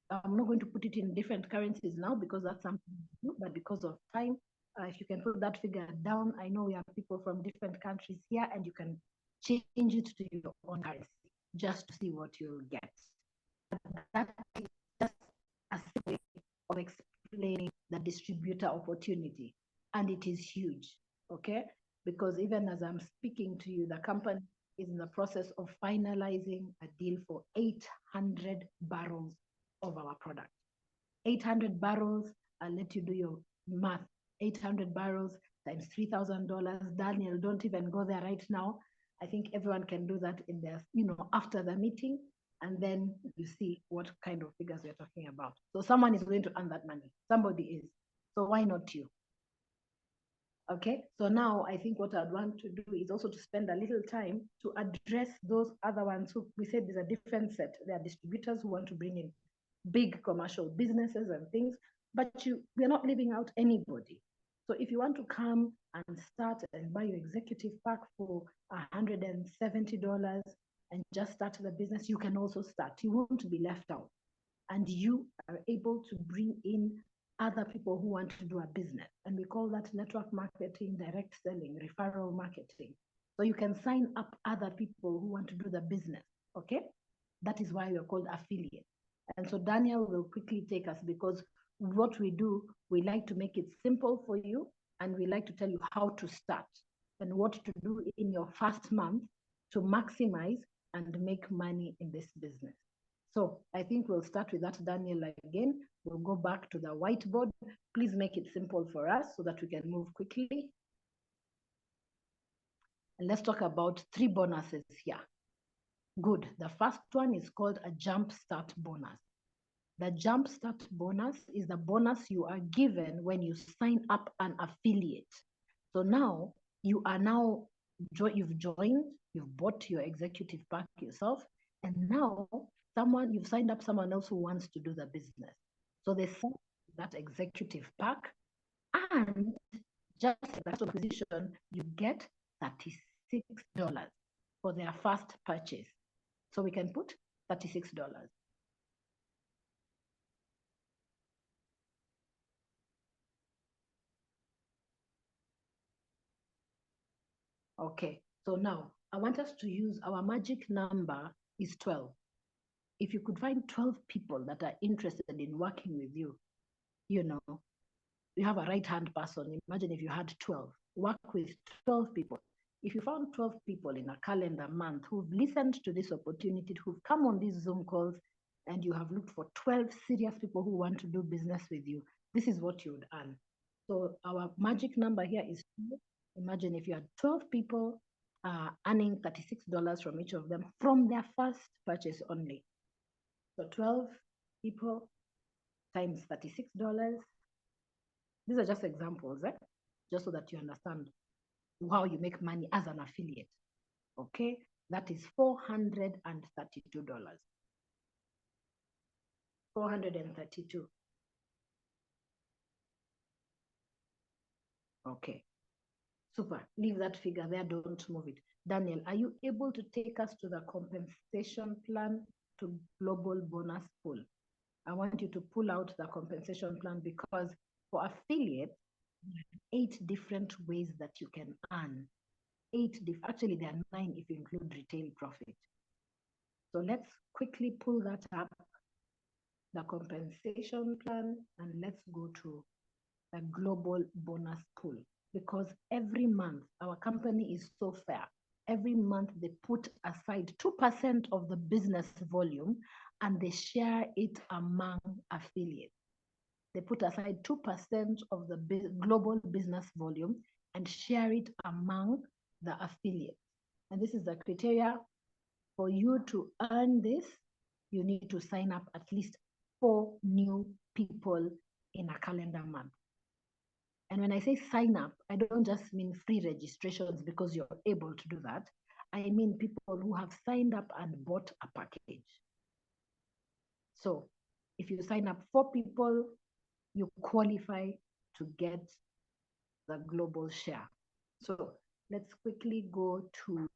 I'm not going to put it in different currencies now because that's something new, but because of time, if you can put that figure down, I know we have people from different countries here, and you can change it to your own currency just to see what you'll get. That is just a way of explaining the distributor opportunity, and it is huge, okay? Because even as I'm speaking to you, the company is in the process of finalizing a deal for 800 barrels of our product. 800 barrels, I'll let you do your math. 800 barrels times $3,000. Daniel, don't even go there right now. I think everyone can do that in their, after the meeting, and then you see what kind of figures we're talking about. So someone is going to earn that money. Somebody is. So why not you? Okay, so now I think what I'd want to do is also to spend a little time to address those other ones who we said there's a different set. There are distributors who want to bring in big commercial businesses and things, but we're not leaving out anybody. So if you want to come and start and buy your executive pack for $170 and just start the business, you can also start. You won't be left out. And you are able to bring in other people who want to do a business. And we call that network marketing, direct selling, referral marketing. So you can sign up other people who want to do the business, okay? That is why we're called affiliates. And so Daniel will quickly take us, because what we do, we like to make it simple for you, and we like to tell you how to start and what to do in your first month to maximize and make money in this business. So I think we'll start with that, Daniel, again. We'll go back to the whiteboard. Please make it simple for us so that we can move quickly. And let's talk about 3 bonuses here. Good. The first one is called a jump start bonus. The jump start bonus is the bonus you are given when you sign up an affiliate. So now you are now you've joined, you've bought your executive pack yourself, and now you've signed up someone else who wants to do the business. So they sign that executive pack, and just like that acquisition, you get $36 for their first purchase. So we can put $36. Okay, so now I want us to use our magic number is 12. If you could find 12 people that are interested in working with you, you know, you have a right-hand person. Imagine if you had 12, work with 12 people. If you found 12 people in a calendar month who've listened to this opportunity, who've come on these Zoom calls, and you have looked for 12 serious people who want to do business with you, this is what you would earn. So our magic number here is 12. Imagine if you had 12 people earning $36 from each of them from their first purchase only. So 12 people times $36. These are just examples, just so that you understand how you make money as an affiliate. Okay, that is $432. 432. Okay, super. Leave that figure there, don't move it. Daniel, are you able to take us to the compensation plan to global bonus pool? I want you to pull out the compensation plan, because for affiliates, 8 different ways that you can earn. Actually, there are 9 if you include retail profit. So let's quickly pull that up, the compensation plan, and let's go to the global bonus pool, because every month our company is so fair. Every month they put aside 2% of the business volume and they share it among affiliates. They put aside 2% of the global business volume and share it among the affiliates. And this is the criteria. For you to earn this, you need to sign up at least 4 new people in a calendar month. And when I say sign up, I don't just mean free registrations because you're able to do that. I mean people who have signed up and bought a package. So if you sign up 4 people, you qualify to get the global share. So let's quickly go to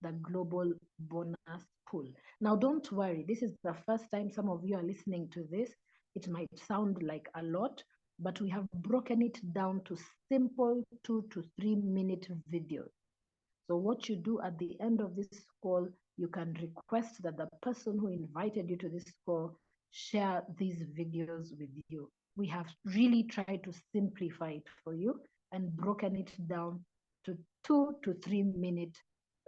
the global bonus pool. Now, don't worry, this is the first time some of you are listening to this. It might sound like a lot, but we have broken it down to simple 2 to 3 minute videos. So what you do at the end of this call, you can request that the person who invited you to this call share these videos with you. We have really tried to simplify it for you and broken it down to 2 to 3 minute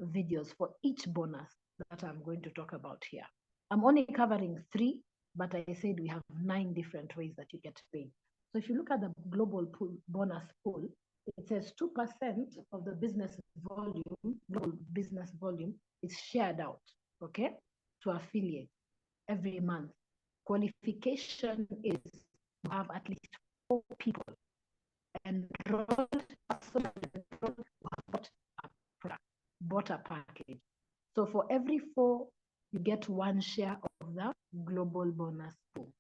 videos for each bonus that I'm going to talk about here. I'm only covering 3, but I said we have 9 different ways that you get paid. So if you look at the global pool, bonus pool, it says 2% of the business volume, global business volume, is shared out, okay, to affiliates every month. Qualification is to have at least 4 people enrolled, bought a package. So for every 4, you get 1 share of the global bonus pool.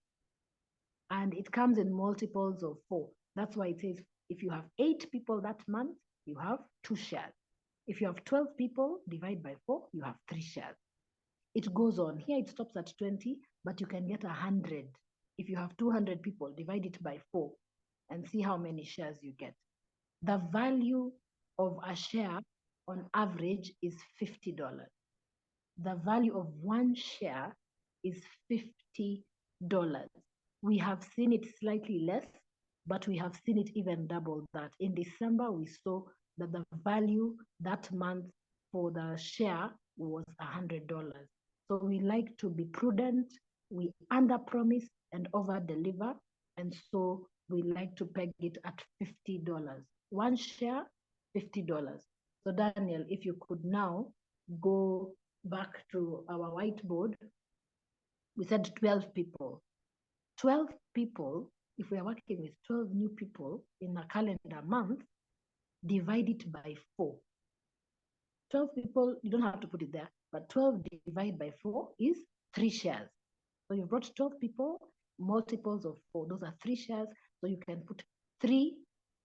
And it comes in multiples of 4. That's why it says if you have 8 people that month, you have 2 shares. If you have 12 people, divide by 4, you have 3 shares. It goes on. Here it stops at 20, but you can get 100. If you have 200 people, divide it by 4 and see how many shares you get. The value of a share on average is $50. The value of 1 share is $50. We have seen it slightly less, but we have seen it even double that. In December, we saw that the value that month for the share was $100. So we like to be prudent. We under promise and over deliver. And so we like to peg it at $50. 1 share, $50. So Daniel, if you could now go back to our whiteboard, we said 12 people. 12 people, if we are working with 12 new people in a calendar month, divide it by 4. 12 people, you don't have to put it there, but 12 divided by 4 is 3 shares. So you brought 12 people, multiples of 4, those are 3 shares. So you can put 3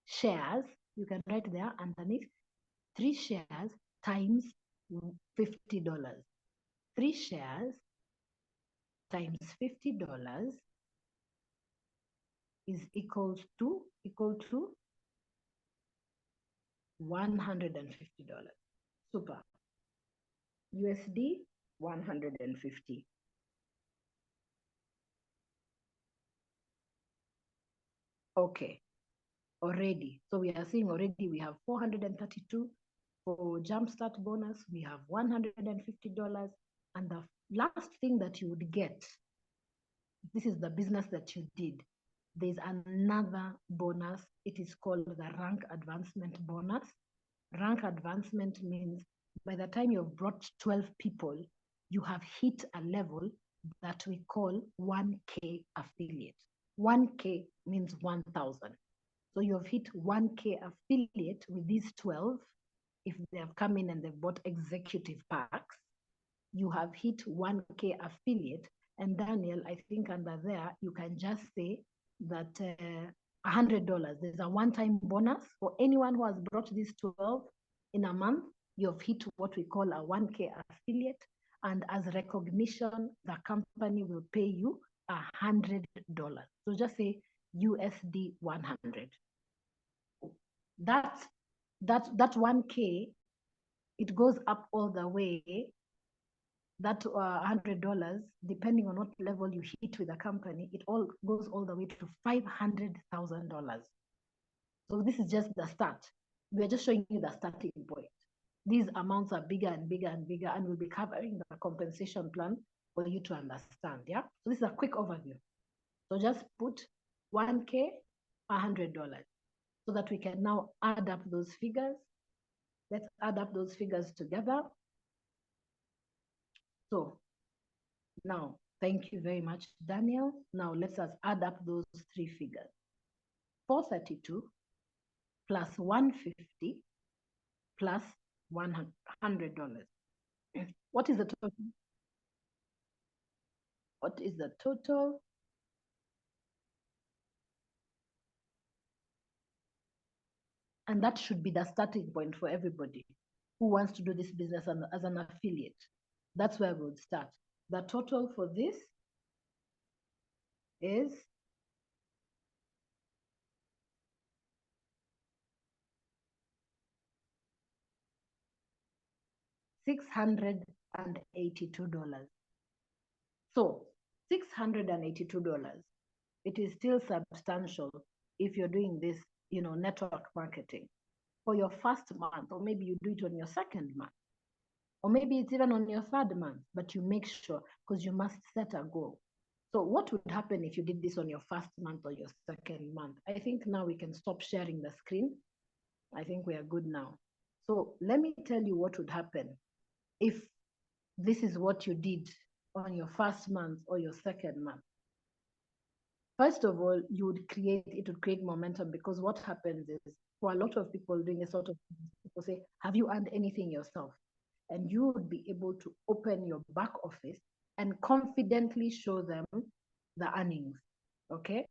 shares, you can write there underneath, 3 shares times $50. 3 shares times $50 is equal to $150. Super. USD 150. Okay, already. So we are seeing already we have 432 for Jumpstart bonus. We have $150. And the last thing that you would get, this is the business that you did. There's another bonus. It is called the rank advancement bonus. Rank advancement means by the time you've brought 12 people, you have hit a level that we call 1K affiliate. 1K means 1,000. So you've hit 1K affiliate with these 12. If they have come in and they've bought executive packs, you have hit 1K affiliate. And Daniel, I think under there, you can just say that $100, there's a one-time bonus for anyone who has brought these 12 in a month. You've hit what we call a 1K affiliate. And as recognition, the company will pay you $100. So just say USD 100. That 1K, it goes up all the way. That $100, depending on what level you hit with the company, it all goes all the way to $500,000. So this is just the start. We're just showing you the starting point. These amounts are bigger and bigger and bigger, and we'll be covering the compensation plan for you to understand. Yeah. So this is a quick overview. So just put 1K, $100, so that we can now add up those figures. Let's add up those figures together. So now, thank you very much, Daniel. Now let's add up those 3 figures. 432 plus 150 plus $100. What is the total? What is the total? And that should be the starting point for everybody who wants to do this business as an affiliate. That's where we would start. The total for this is $682. So $682, it is still substantial if you're doing this, network marketing for your first month, or maybe you do it on your second month, or maybe it's even on your third month, but you make sure, because you must set a goal. So what would happen if you did this on your first month or your second month? I think now we can stop sharing the screen. I think we are good now. So let me tell you what would happen if this is what you did on your first month or your second month. First of all, it would create momentum, because what happens is, for a lot of people doing a sort of, people say, have you earned anything yourself? And you would be able to open your back office and confidently show them the earnings. Okay,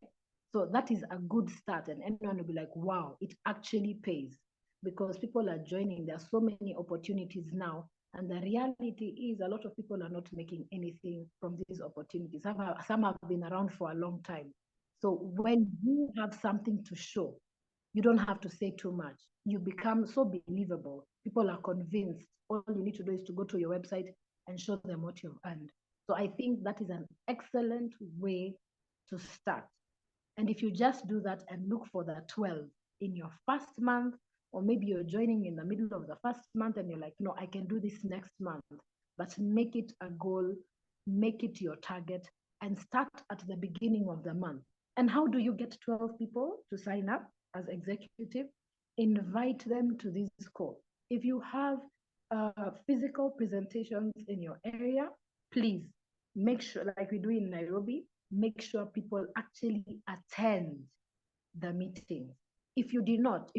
so that is a good start, and anyone will be like, wow, it actually pays, because people are joining. There are so many opportunities now, and the reality is a lot of people are not making anything from these opportunities. Some have been around for a long time. So when you have something to show, you don't have to say too much. You become so believable. People are convinced. All you need to do is to go to your website and show them what you've earned. So I think that is an excellent way to start. And if you just do that and look for the 12 in your first month, or maybe you're joining in the middle of the first month and you're like, no, I can do this next month, but make it a goal, make it your target, and start at the beginning of the month. And how do you get 12 people to sign up as executive? Invite them to this call. If you have physical presentations in your area, please make sure, like we do in Nairobi, make sure people actually attend the meeting. If you do not,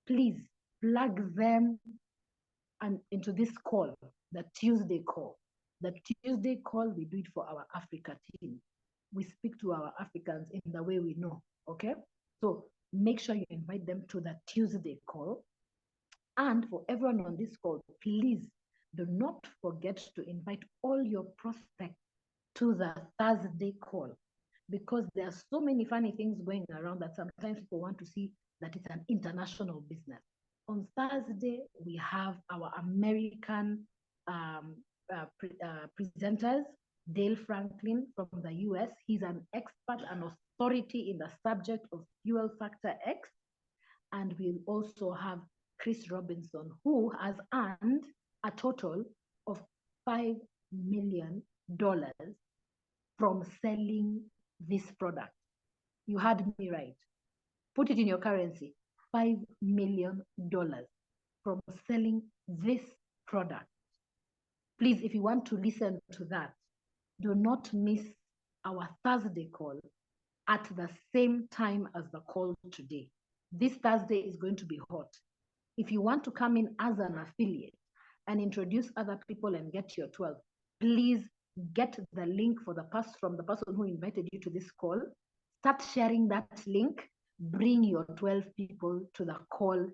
please flag them into this call, the Tuesday call. The Tuesday call, we do it for our Africa team. We speak to our Africans in the way we know, okay? So make sure you invite them to the Tuesday call. And for everyone on this call, please do not forget to invite all your prospects to the Thursday call, because there are so many funny things going around that sometimes people want to see that it's an international business. On Thursday, we have our American presenters, Dale Franklin from the US. He's an expert and authority in the subject of fuel factor X. And we'll also have Chris Robinson, who has earned a total of $5 million from selling this product. You heard me right. Put it in your currency. $5 million from selling this product. Please, if you want to listen to that, do not miss our Thursday call at the same time as the call today. This Thursday is going to be hot. If you want to come in as an affiliate and introduce other people and get your 12, please get the link from the person who invited you to this call. Start sharing that link. Bring your 12 people to the call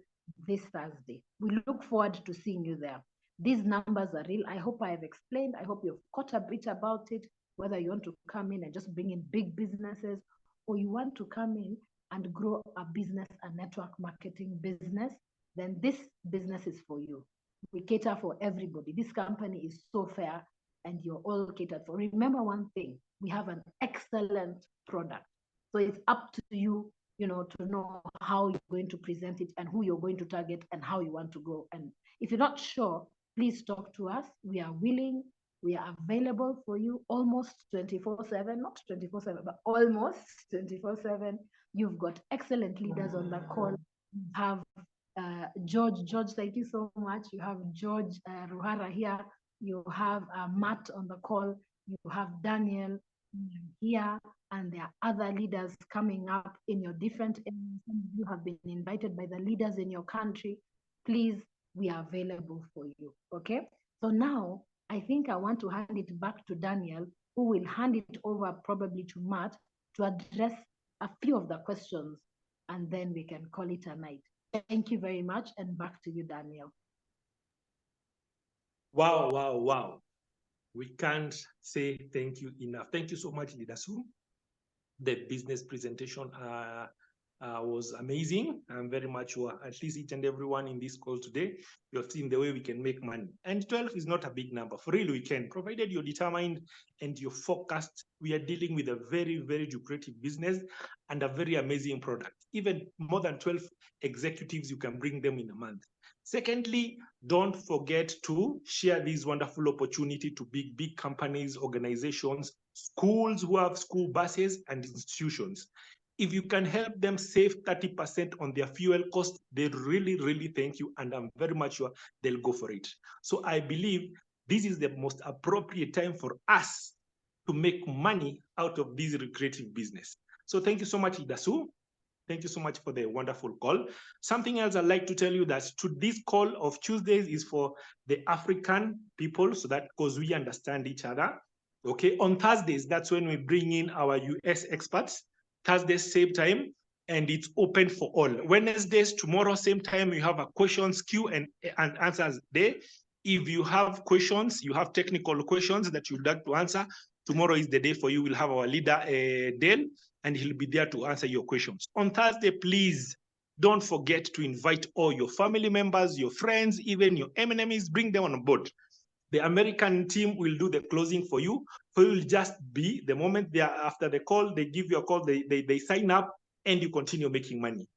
this Thursday. We look forward to seeing you there. These numbers are real. I hope I have explained. I hope you've caught a bit about it, whether you want to come in and just bring in big businesses, or you want to come in and grow a business, a network marketing business, then this business is for you. We cater for everybody. This company is so fair and you're all catered for. Remember one thing, we have an excellent product. So it's up to you, to know how you're going to present it and who you're going to target and how you want to grow. And if you're not sure, please talk to us. We are willing, we are available for you almost 24/7, not 24/7, but almost 24/7. You've got excellent leaders on the call. You have George, thank you so much. You have George Ruhara here. You have Matt on the call. You have Daniel here, and there are other leaders coming up in your different areas. Some of you have been invited by the leaders in your country. Please, we are available for you, okay? So now, I think I want to hand it back to Daniel, who will hand it over probably to Matt to address a few of the questions, and then we can call it a night. Thank you very much, and back to you, Daniel. Wow. We can't say thank you enough. Thank you so much, Leader Sue. The business presentation was amazing. I'm very much sure at least each and everyone in this call today, you have seen the way we can make money. And 12 is not a big number. For real, we can, provided you're determined and you're focused. We are dealing with a very, very lucrative business and a very amazing product. Even more than 12 executives, you can bring them in a month. Secondly, don't forget to share this wonderful opportunity to big companies, organizations, schools who have school buses, and institutions. If you can help them save 30% on their fuel cost, they really, really thank you, and I'm very much sure they'll go for it. So I believe this is the most appropriate time for us to make money out of this lucrative business. So thank you so much, Leader Sue. Thank you so much for the wonderful call. Something else I'd like to tell you that to this call of Tuesdays is for the African people, so that because we understand each other. Okay, on Thursdays, that's when we bring in our US experts. Thursdays, same time, and it's open for all. Wednesdays, tomorrow, same time, we have a questions queue and answers day. If you have questions, you have technical questions that you'd like to answer, tomorrow is the day for you. We'll have our leader, Dale, and he'll be there to answer your questions. On Thursday, please don't forget to invite all your family members, your friends, even your enemies, bring them on board. The American team will do the closing for you. So it will just be the moment they are after the call, they give you a call, they sign up, and you continue making money.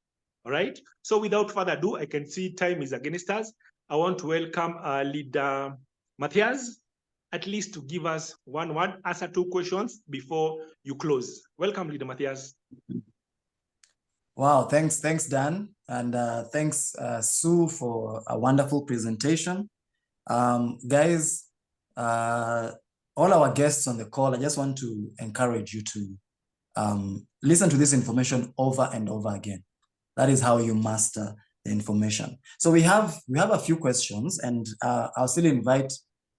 All right. So without further ado, I can see time is against us. I want to welcome Leader Matthias, at least to give us one word, answer 2 questions before you close. Welcome, Leader Matthias. Wow, thanks, Dan, and thanks, Sue, for a wonderful presentation. Guys, all our guests on the call, I just want to encourage you to listen to this information over and over again. That is how you master the information. So we have a few questions, and I'll still invite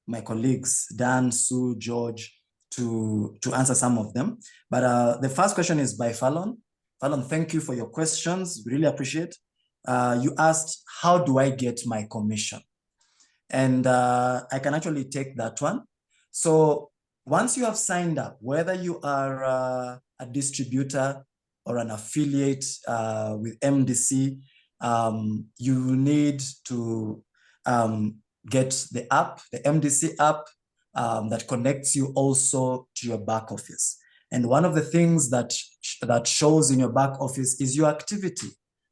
my colleagues, Dan, Sue, George, to answer some of them. But the first question is by Fallon. Fallon, thank you for your questions. Really appreciate. You asked, how do I get my commission? And I can actually take that one. So once you have signed up, whether you are a distributor or an affiliate with MDC, you need to get the app, the MDC app that connects you also to your back office. And one of the things that shows in your back office is your activity,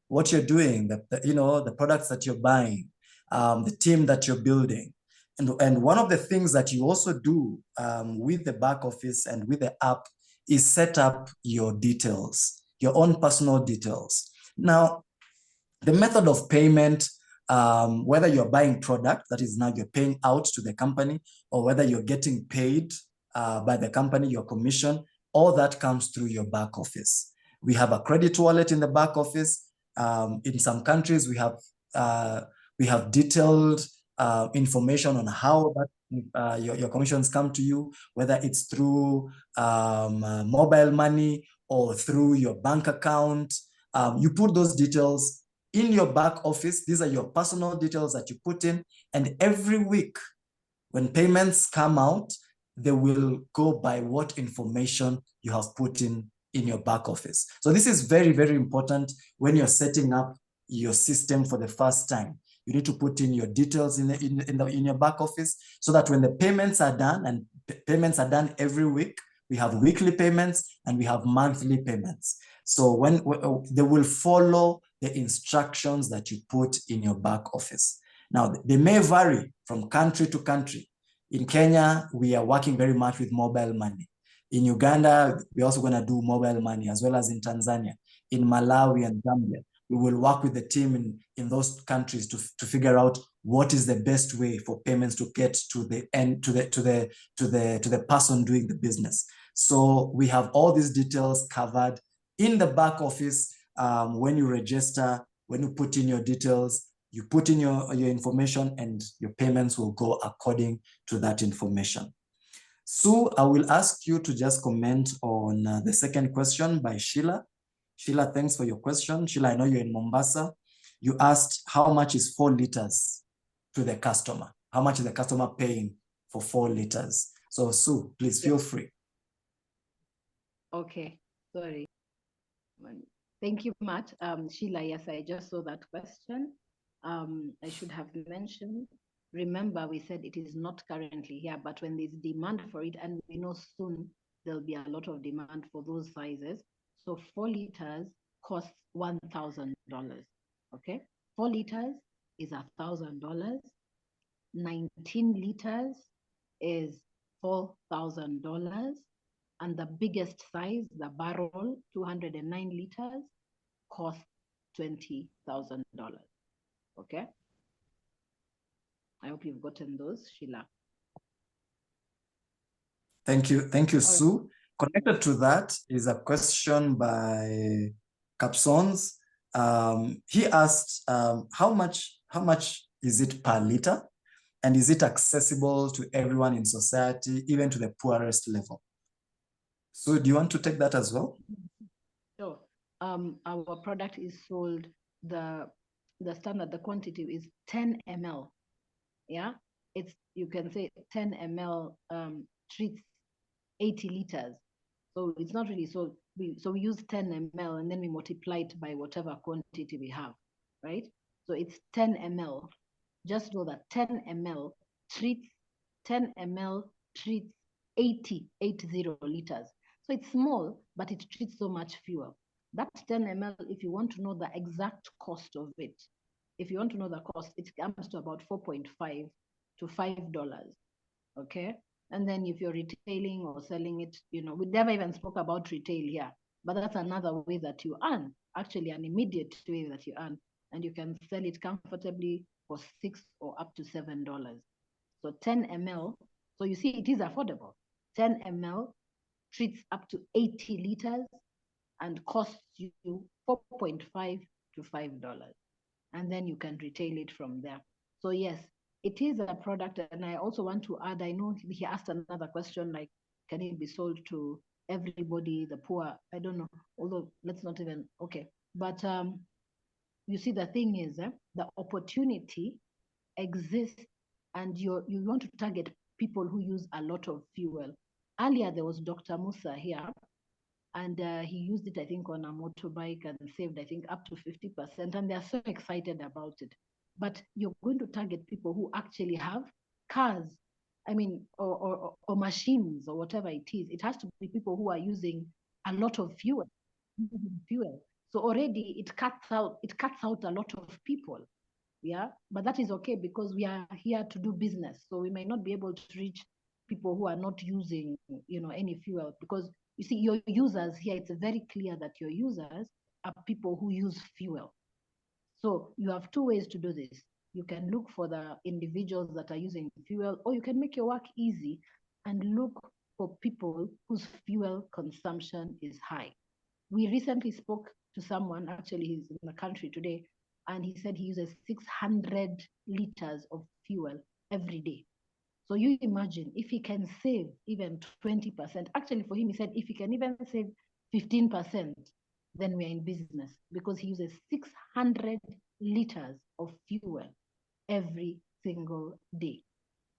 what you're doing, the products that you're buying, the team that you're building. And one of the things that you also do with the back office and with the app is set up your details, your own personal details. Now, the method of payment, whether you're buying product, that is now you're paying out to the company, or whether you're getting paid by the company, your commission, all that comes through your back office. We have a credit wallet in the back office. In some countries, we have detailed information on how that, your commissions come to you, whether it's through mobile money or through your bank account. You put those details in your back office. These are your personal details that you put in, and every week when payments come out, they will go by what information you have put in your back office. So this is very, very important when you're setting up your system for the first time. You need to put in your details in your back office, so that when the payments are done, and payments are done every week, we have weekly payments and we have monthly payments. So when they will follow the instructions that you put in your back office. Now, they may vary from country to country. In Kenya, we are working very much with mobile money. In Uganda, we're also going to do mobile money, as well as in Tanzania. In Malawi and Zambia, we will work with the team in those countries to figure out what is the best way for payments to get to the end, to the person doing the business. So we have all these details covered in the back office. When you register, when you put in your details, you put in your information, and your payments will go according to that information. Sue, I will ask you to just comment on the second question by Sheila. Sheila, thanks for your question. Sheila, I know you're in Mombasa. You asked, how much is 4 liters to the customer? How much is the customer paying for 4 liters? So Sue, please feel free. Okay, sorry. Thank you much, Sheila. Yes, I just saw that question. I should have mentioned. Remember, we said it is not currently here, but when there's demand for it, and we know soon there'll be a lot of demand for those sizes. So 4 liters costs $1,000. Okay, 4 liters is $1,000. 19 liters is $4,000. And the biggest size, the barrel, 209 liters, costs $20,000. Okay. I hope you've gotten those, Sheila. Thank you, Sue. Connected to that is a question by Capsons. He asked, how much is it per liter? And is it accessible to everyone in society, even to the poorest level? So do you want to take that as well? Sure. Our product is sold, the standard, the quantity is 10 ml. Yeah, you can say 10 ml treats 80 liters. So it's not really, so we use 10 ml and then we multiply it by whatever quantity we have, right? So it's 10 ml. Just know that 10 ml treats 80 liters. So it's small, but it treats so much fewer. That 10 ml, if you want to know the exact cost of it, if you want to know the cost, it comes to about $4.5 to $5. Okay. And then if you're retailing or selling it, we never even spoke about retail here, but that's another way that you earn, actually an immediate way that you earn, and you can sell it comfortably for $6 or up to $7. So 10 ml. So you see, it is affordable. 10 ml treats up to 80 liters and costs you $4.5 to $5. and then you can retail it from there. So yes, it is a product. And I also want to add, I know he asked another question, like, can it be sold to everybody, the poor? I don't know, although let's not even, okay. But you see, the thing is, the opportunity exists, and you want to target people who use a lot of fuel. Earlier, there was Dr. Musa here, and he used it, I think, on a motorbike and saved, I think, up to 50%, and they're so excited about it. But you're going to target people who actually have cars, I mean, or machines or whatever it is. It has to be people who are using a lot of fuel. So already it cuts out a lot of people. Yeah, but that is okay because we are here to do business. So we may not be able to reach people who are not using, any fuel, because you see, your users here, it's very clear that your users are people who use fuel. So you have two ways to do this. You can look for the individuals that are using fuel, or you can make your work easy and look for people whose fuel consumption is high. We recently spoke to someone, actually he's in the country today, and he said he uses 600 liters of fuel every day. So you imagine if he can save even 20%, actually for him, he said if he can even save 15%, then we're in business, because he uses 600 liters of fuel every single day.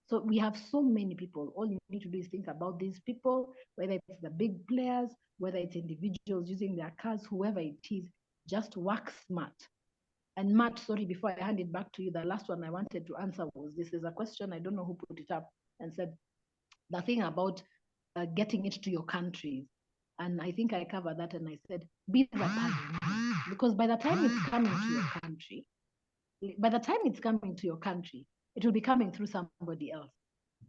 So we have so many people. All you need to do is think about these people, whether it's the big players, whether it's individuals using their cars, whoever it is, just work smart. And Matt, sorry, before I hand it back to you, the last one I wanted to answer was, this is a question, I don't know who put it up, and said the thing about getting it to your countries. And I think I covered that, and I said, be the pioneer, because by the time it's coming to your country, it will be coming through somebody else.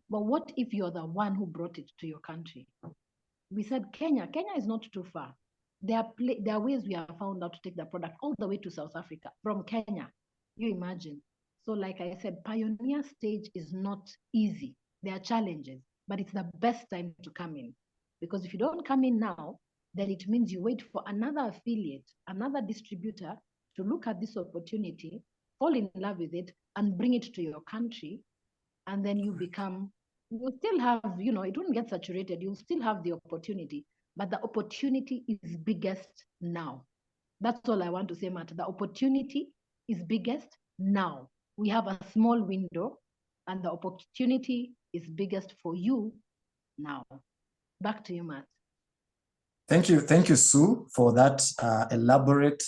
But what if you're the one who brought it to your country? We said Kenya is not too far. There are ways we have found out to take the product all the way to South Africa from Kenya. You imagine. So like I said, pioneer stage is not easy. There are challenges, but it's the best time to come in. Because if you don't come in now, then it means you wait for another affiliate, another distributor to look at this opportunity, fall in love with it, and bring it to your country. And then you still have, it won't get saturated. You'll still have the opportunity, but the opportunity is biggest now. That's all I want to say, Matt. The opportunity is biggest now. We have a small window, and the opportunity is biggest for you now. Back to you, Matt. Thank you, Sue, for that elaborate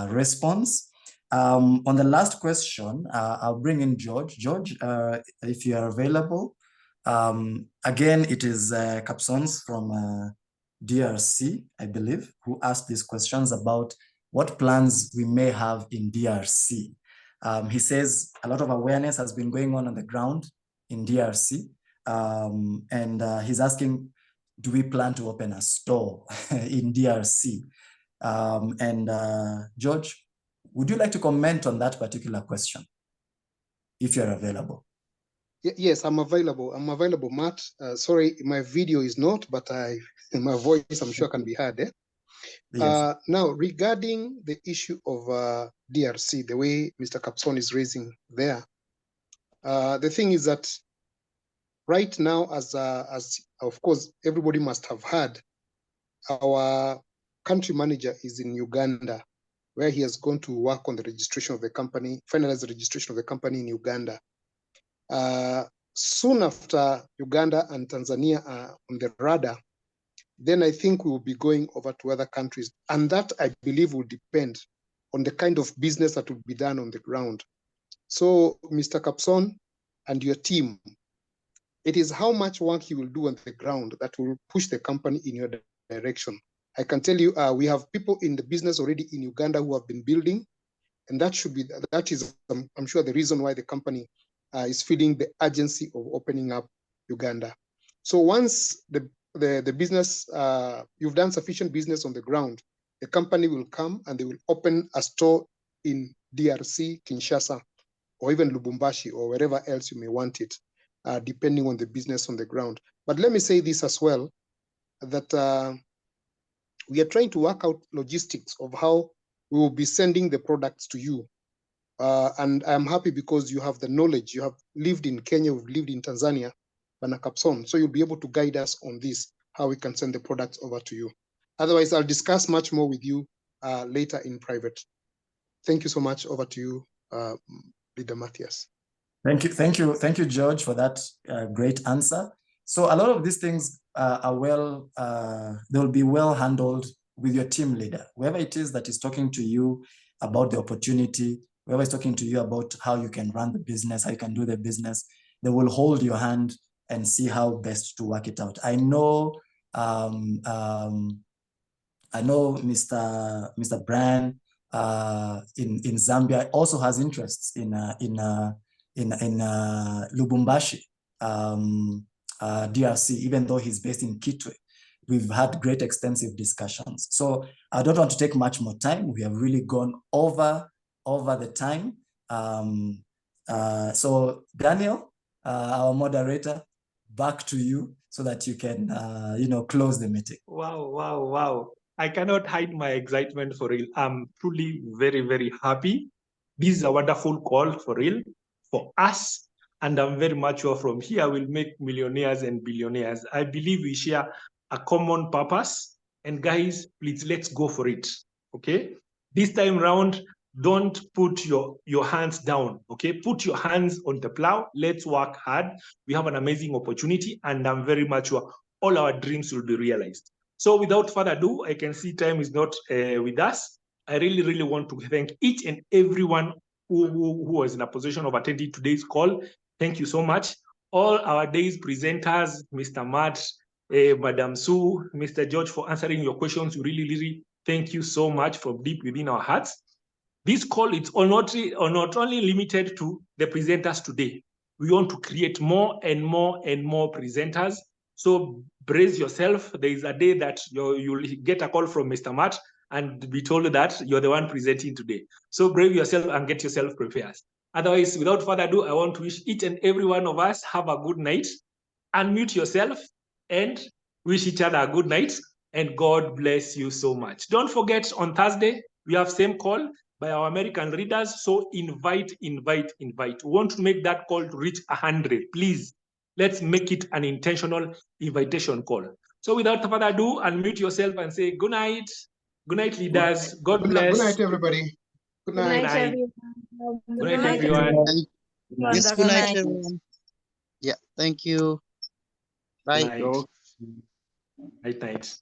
response. On the last question, I'll bring in George. George, if you are available. Again, it is Capsons from DRC, I believe, who asked these questions about what plans we may have in DRC. He says a lot of awareness has been going on the ground in DRC, and he's asking, do we plan to open a store in DRC? George, would you like to comment on that particular question, if you're available? Yes, I'm available. I'm available, Matt. Sorry, my video is not, but my voice, I'm sure, can be heard. Eh? Yes. Now, regarding the issue of DRC, the way Mr. Capson is raising there, the thing is that right now, as of course everybody must have heard, our country manager is in Uganda, where he has gone to work on the registration of the company, finalize the registration of the company in Uganda. Soon after Uganda and Tanzania are on the radar, then I think we will be going over to other countries. And that, I believe, will depend on the kind of business that will be done on the ground. So, Mr. Capson and your team, it is how much work you will do on the ground that will push the company in your direction. I can tell you, we have people in the business already in Uganda who have been building, and that is, I'm sure, the reason why the company is feeling the urgency of opening up Uganda. So once the business, you've done sufficient business on the ground, the company will come and they will open a store in DRC, Kinshasa, or even Lubumbashi, or wherever else you may want it, depending on the business on the ground. But let me say this as well, that we are trying to work out logistics of how we will be sending the products to you. And I'm happy because you have the knowledge. You have lived in Kenya, we've lived in Tanzania, Bwana Kapson. So you'll be able to guide us on this, how we can send the products over to you. Otherwise, I'll discuss much more with you later in private. Thank you so much. Over to you, Leader Matthias. Thank you, George, for that great answer. So a lot of these things they'll be well handled with your team leader. Whoever it is that is talking to you about the opportunity, whoever is talking to you about how you can run the business, how you can do the business, they will hold your hand and see how best to work it out. I know Mr. Brian in Zambia also has interests in Lubumbashi, DRC, even though he's based in Kitwe. We've had great extensive discussions. So I don't want to take much more time. We have really gone over the time. So Daniel, our moderator, back to you so that you can close the meeting. Wow. I cannot hide my excitement for real. I'm truly very, very happy. This is a wonderful call for real for us. And I'm very much sure from here we'll make millionaires and billionaires. I believe we share a common purpose. And guys, please, let's go for it. Okay? This time round, don't put your hands down. Okay? Put your hands on the plow. Let's work hard. We have an amazing opportunity, and I'm very much sure all our dreams will be realized. So without further ado, I can see time is not with us. I really, really want to thank each and everyone who was in a position of attending today's call. Thank you so much. All our day's presenters, Mr. Matt, Madam Sue, Mr. George, for answering your questions. We really, really thank you so much from deep within our hearts. This call is not only limited to the presenters today. We want to create more and more and more presenters. So brace yourself. There is a day that you'll get a call from Mr. Matt and be told that you're the one presenting today. So brave yourself and get yourself prepared. Otherwise, without further ado, I want to wish each and every one of us have a good night. Unmute yourself and wish each other a good night. And God bless you so much. Don't forget, on Thursday, we have same call by our American readers. So invite. We want to make that call to reach 100. Please, let's make it an intentional invitation call. So without further ado, unmute yourself and say good night. Good night, leaders. God bless. Good night, everybody. Good night. Good night, everyone. Good night, everyone. Yes, good night, everyone. Yeah, thank you. Bye. Night. Night.